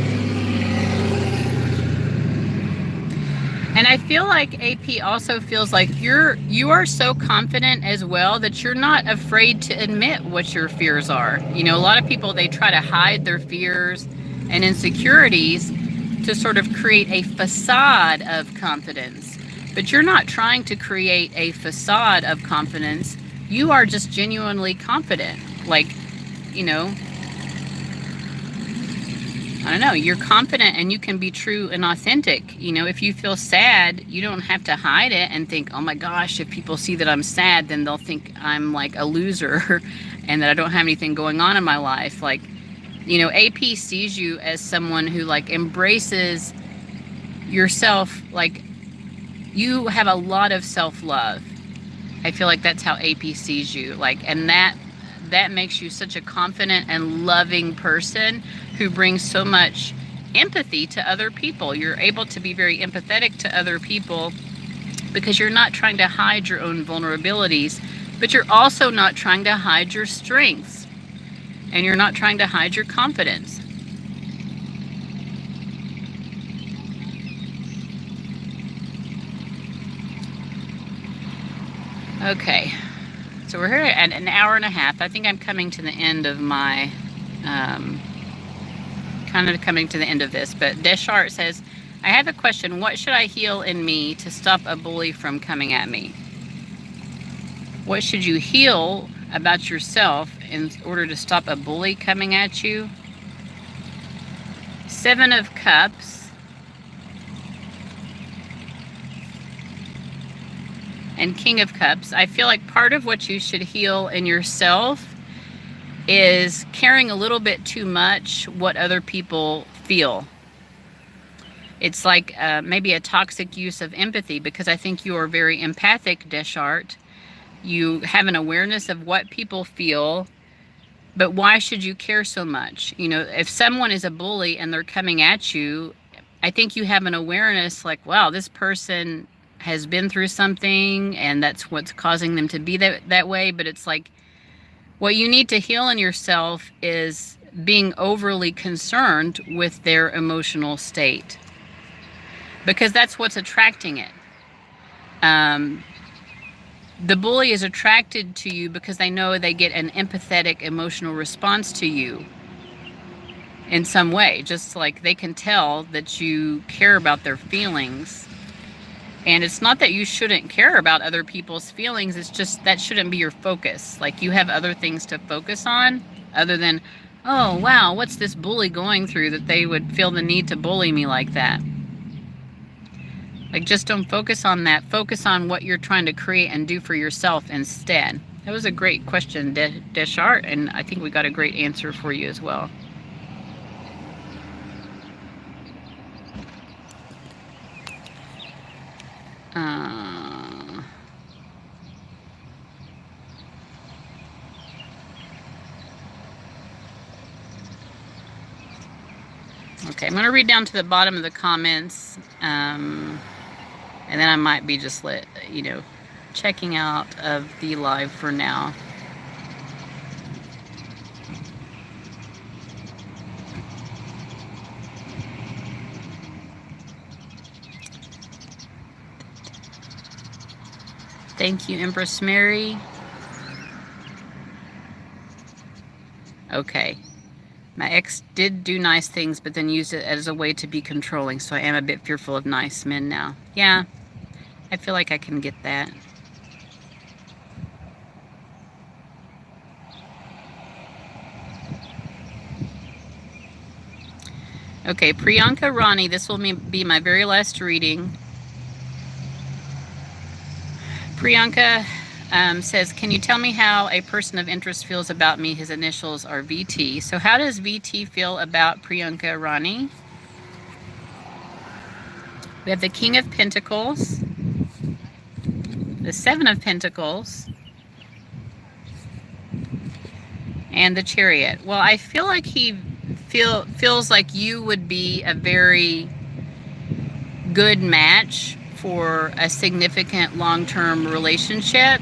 And I feel like AP also feels like you are so confident as well that you're not afraid to admit what your fears are. You know, a lot of people, they try to hide their fears and insecurities to sort of create a facade of confidence. But you're not trying to create a facade of confidence. You are just genuinely confident. Like, you know, I don't know, you're confident and you can be true and authentic. You know, if you feel sad, you don't have to hide it and think, oh my gosh, if people see that I'm sad, then they'll think I'm like a loser and that I don't have anything going on in my life. Like, you know, AP sees you as someone who like embraces yourself. Like you have a lot of self-love. I feel like that's how AP sees you. Like, and that makes you such a confident and loving person who brings so much empathy to other people. You're able to be very empathetic to other people because you're not trying to hide your own vulnerabilities, but you're also not trying to hide your strengths, and you're not trying to hide your confidence. Okay, so we're here at an hour and a half. I think I'm coming to the end of my, kind of coming to the end of this. But Deschart says, I have a question. What should I heal in me to stop a bully from coming at me? What should you heal about yourself in order to stop a bully coming at you? Seven of Cups and King of Cups. I feel like part of what you should heal in yourself is caring a little bit too much what other people feel. It's like maybe a toxic use of empathy, because I think you are very empathic, Deschart. You have an awareness of what people feel, but why should you care so much? You know, if someone is a bully and they're coming at you, I think you have an awareness like, wow, this person has been through something and that's what's causing them to be that way. But it's like, what you need to heal in yourself is being overly concerned with their emotional state, because that's what's attracting it. The bully is attracted to you because they know they get an empathetic emotional response to you in some way, just like they can tell that you care about their feelings. And it's not that you shouldn't care about other people's feelings, it's just that shouldn't be your focus. Like, you have other things to focus on other than, oh wow, what's this bully going through that they would feel the need to bully me like that? Like, just don't focus on that. Focus on what you're trying to create and do for yourself instead. That was a great question, Deschart, and I think we got a great answer for you as well. Okay, I'm going to read down to the bottom of the comments, and then I might be just checking out of the live for now. Thank you, Empress Mary. Okay. My ex did do nice things, but then used it as a way to be controlling, so I am a bit fearful of nice men now. Yeah, I feel like I can get that. Okay, Priyanka Rani, this will be my very last reading. Priyanka says, can you tell me how a person of interest feels about me? His initials are VT. So how does VT feel about Priyanka Rani? We have the King of Pentacles, the Seven of Pentacles, and the Chariot. Well, I feel like he feels like you would be a very good match for a significant long-term relationship.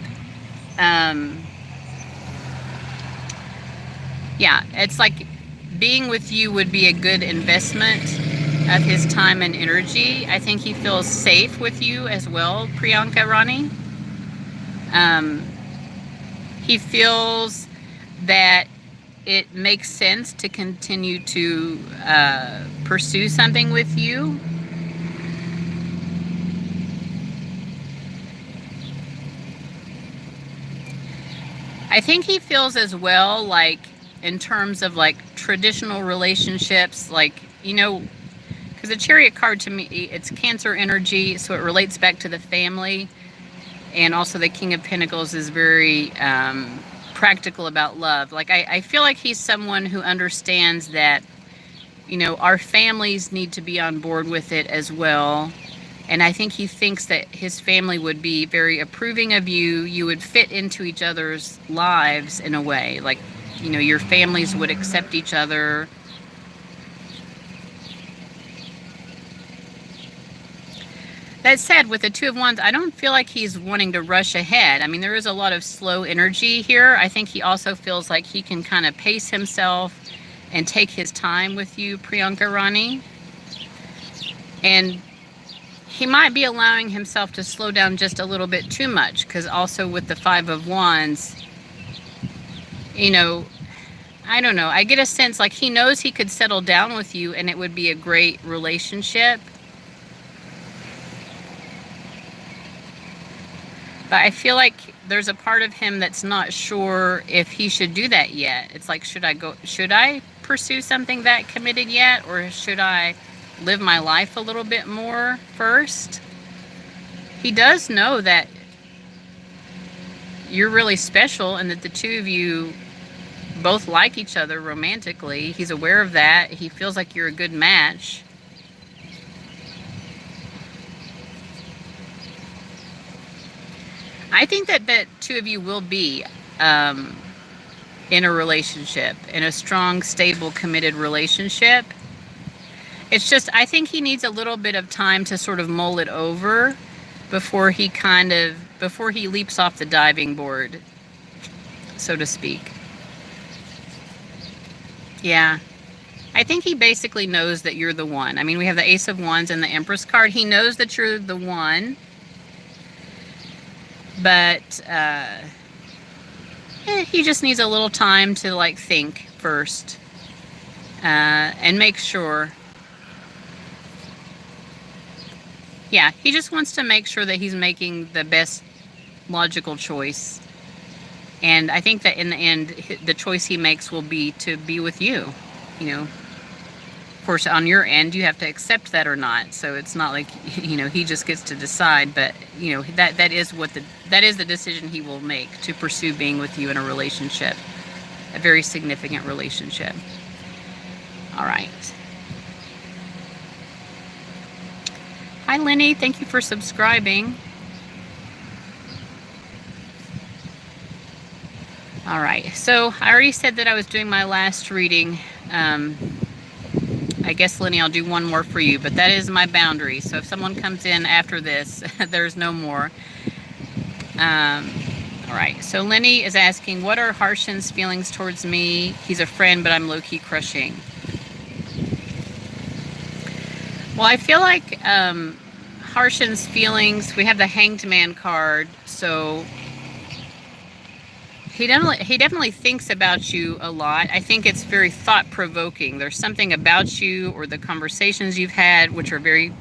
Yeah, it's like being with you would be a good investment of his time and energy. I think he feels safe with you as well, Priyanka Rani. He feels that it makes sense to continue to pursue something with you. I think he feels as well, like, in terms of like traditional relationships, like, because the Chariot card to me, it's Cancer energy, so it relates back to the family. And also the King of Pentacles is very practical about love. Like, I feel like he's someone who understands that, our families need to be on board with it as well. And I think he thinks that his family would be very approving of you. You would fit into each other's lives in a way. Like, your families would accept each other. That said, with the Two of Wands, I don't feel like he's wanting to rush ahead. I mean, there is a lot of slow energy here. I think he also feels like he can kind of pace himself and take his time with you, Priyanka Rani. And he might be allowing himself to slow down just a little bit too much, because also with the Five of Wands, you know, I don't know. I get a sense like he knows he could settle down with you and it would be a great relationship. But I feel like there's a part of him that's not sure if he should do that yet. It's like, should I pursue something that committed yet, or should I live my life a little bit more first? He does know that you're really special and that the two of you both like each other romantically. He's aware of that. He feels like you're a good match. I think that the two of you will be in a relationship, in a strong, stable, committed relationship. It's just, I think he needs a little bit of time to sort of mull it over before he leaps off the diving board, so to speak. Yeah. I think he basically knows that you're the one. I mean, we have the Ace of Wands and the Empress card. He knows that you're the one. But he just needs a little time to like think first and make sure. Yeah, he just wants to make sure that he's making the best logical choice. And I think that in the end, the choice he makes will be to be with you. You know, of course, on your end, you have to accept that or not. So it's not like, you know, he just gets to decide. But, you know, that is the decision he will make, to pursue being with you in a relationship, a very significant relationship. All right. Hi, Lenny. Thank you for subscribing. All right. So I already said that I was doing my last reading. I guess, Lenny, I'll do one more for you, but that is my boundary. So if someone comes in after this, there's no more. All right. So Lenny is asking, what are Harshan's feelings towards me? He's a friend, but I'm low-key crushing. Well, I feel like Harshan's feelings, we have the Hanged Man card, so he definitely thinks about you a lot. I think it's very thought-provoking. There's something about you or the conversations you've had which are very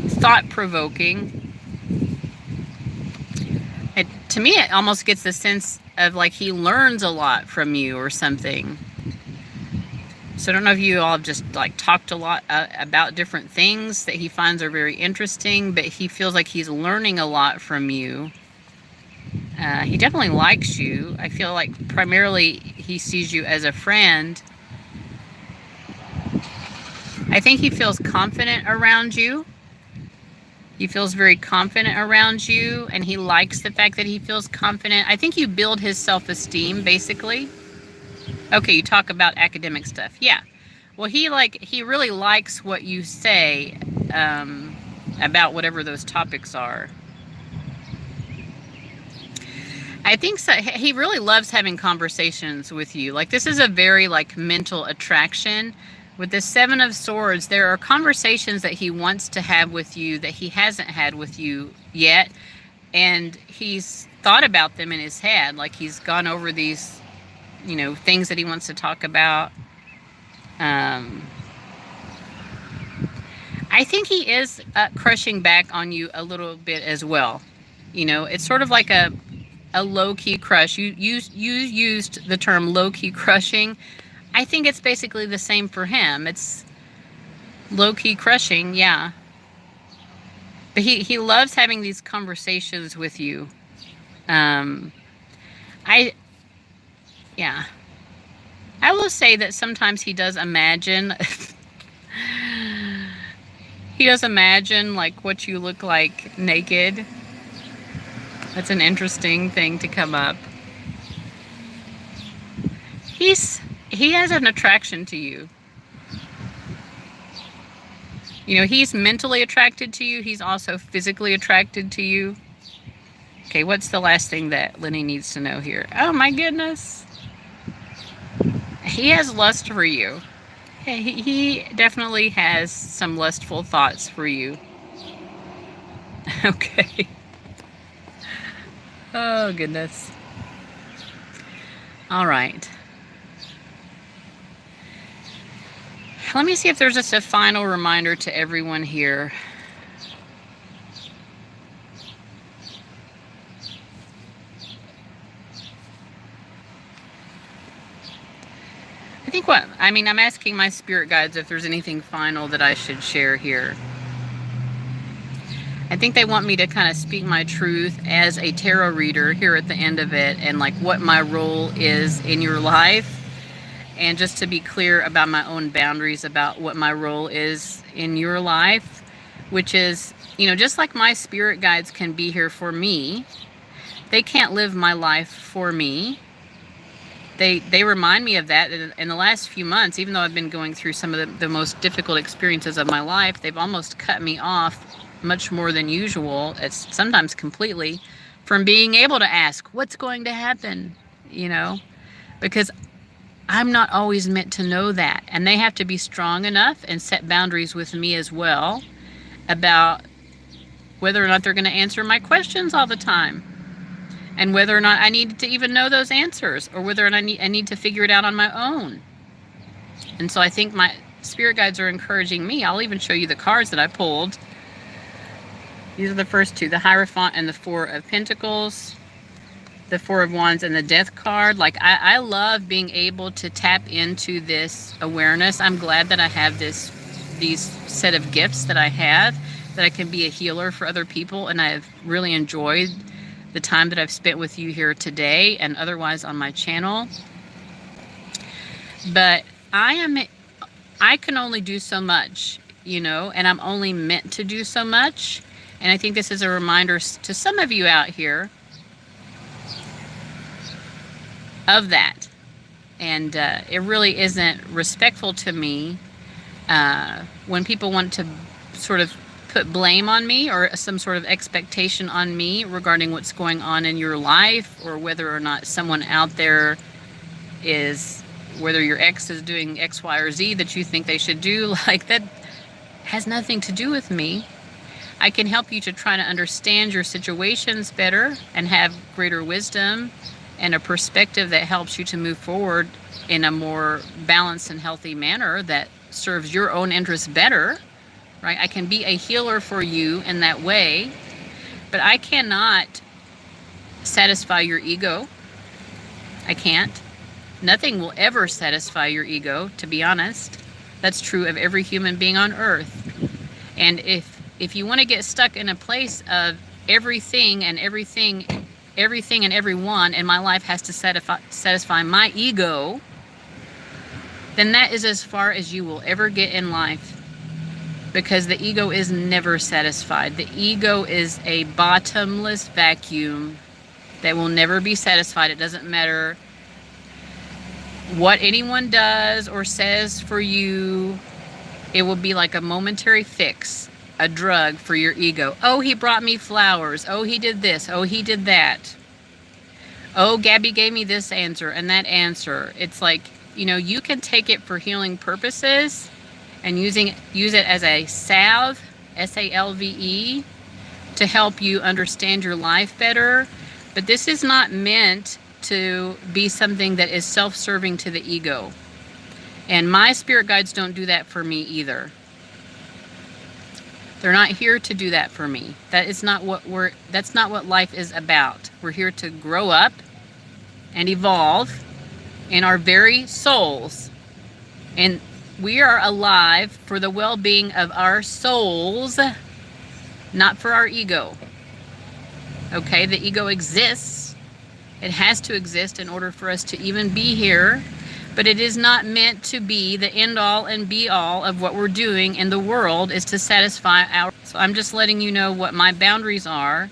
thought-provoking. To me, it almost gets the sense of like he learns a lot from you or something. So I don't know if you all have just like talked a lot about different things that he finds are very interesting, but he feels like he's learning a lot from you. He definitely likes you. I feel like primarily he sees you as a friend. I think he feels confident around you. He feels very confident around you, and he likes the fact that he feels confident. I think you build his self-esteem, basically. Okay, you talk about academic stuff. Yeah. Well, he really likes what you say about whatever those topics are. I think so. He really loves having conversations with you. Like, this is a very like mental attraction. With the Seven of Swords, there are conversations that he wants to have with you that he hasn't had with you yet. And he's thought about them in his head. Like, he's gone over these, you know, things that he wants to talk about. I think he is crushing back on you a little bit as well. You know, it's sort of like a low-key crush. You used the term low-key crushing. I think it's basically the same for him. It's low-key crushing, yeah. But he loves having these conversations with you. I will say that sometimes he does imagine like what you look like naked. That's an interesting thing to come up. He has an attraction to you. You know, he's mentally attracted to you. He's also physically attracted to you. Okay, what's the last thing that Lenny needs to know here? Oh my goodness. He has lust for you. He definitely has some lustful thoughts for you. Okay. Oh, goodness. All right. Let me see if there's just a final reminder to everyone here. I think I'm asking my spirit guides if there's anything final that I should share here. I think they want me to kind of speak my truth as a tarot reader here at the end of it, and like what my role is in your life. And just to be clear about my own boundaries about what my role is in your life, which is, just like my spirit guides can be here for me, they can't live my life for me. They remind me of that in the last few months. Even though I've been going through some of the most difficult experiences of my life, they've almost cut me off much more than usual, it's sometimes completely, from being able to ask what's going to happen, because I'm not always meant to know that. And they have to be strong enough and set boundaries with me as well about whether or not they're going to answer my questions all the time, and whether or not I need to even know those answers, or whether or not I need to figure it out on my own. And so I think my spirit guides are encouraging me. I'll even show you the cards that I pulled. These are the first two, the Hierophant and the Four of Pentacles, the Four of Wands and the Death card. Like, I love being able to tap into this awareness. I'm glad that I have these set of gifts that I have, that I can be a healer for other people. And I've really enjoyed the time that I've spent with you here today and otherwise on my channel. But I can only do so much, and I'm only meant to do so much. And I think this is a reminder to some of you out here of that. And it really isn't respectful to me when people want to sort of put blame on me or some sort of expectation on me regarding what's going on in your life, or whether or not someone out there whether your ex is doing X, Y, or Z that you think they should do. Like, that has nothing to do with me. I can help you to try to understand your situations better and have greater wisdom and a perspective that helps you to move forward in a more balanced and healthy manner that serves your own interests better, right? I can be a healer for you in that way, but I cannot satisfy your ego. I can't. Nothing will ever satisfy your ego, to be honest. That's true of every human being on earth. And if you want to get stuck in a place of everything and everyone in my life has to satisfy my ego, then that is as far as you will ever get in life, because the ego is never satisfied. The ego is a bottomless vacuum that will never be satisfied. It doesn't matter what anyone does or says for you. It will be like a momentary fix, a drug for your ego. Oh, he brought me flowers. Oh, he did this. Oh, he did that. Oh, Gabby gave me this answer and that answer. It's like, you can take it for healing purposes and use it as a salve, S-A-L-V-E, to help you understand your life better. But this is not meant to be something that is self-serving to the ego. And my spirit guides don't do that for me either. They're not here to do that for me. That's not what life is about. We're here to grow up and evolve in our very souls. And we are alive for the well-being of our souls, not for our ego. Okay, the ego exists. It has to exist in order for us to even be here. But it is not meant to be the end-all and be-all of what we're doing in the world, is to satisfy our... So I'm just letting you know what my boundaries are.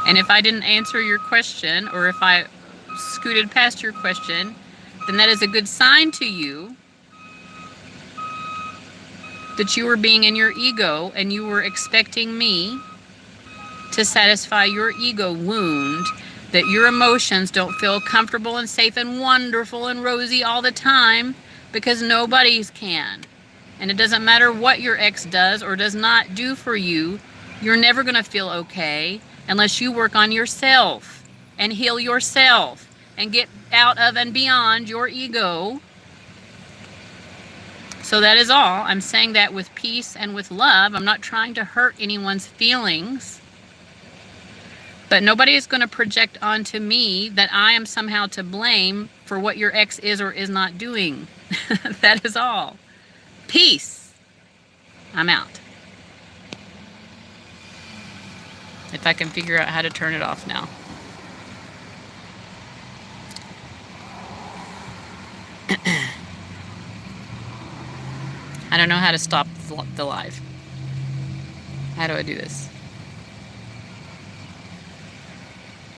And if I didn't answer your question, or if I scooted past your question, then that is a good sign to you that you were being in your ego and you were expecting me to satisfy your ego wound, that your emotions don't feel comfortable and safe and wonderful and rosy all the time, because nobody's can. And it doesn't matter what your ex does or does not do for you, you're never going to feel okay unless you work on yourself and heal yourself and get out of and beyond your ego. So that is all. I'm saying that with peace and with love. I'm not trying to hurt anyone's feelings. But nobody is going to project onto me that I am somehow to blame for what your ex is or is not doing. That is all. Peace. I'm out. If I can figure out how to turn it off now. I don't know how to stop the live. How do I do this?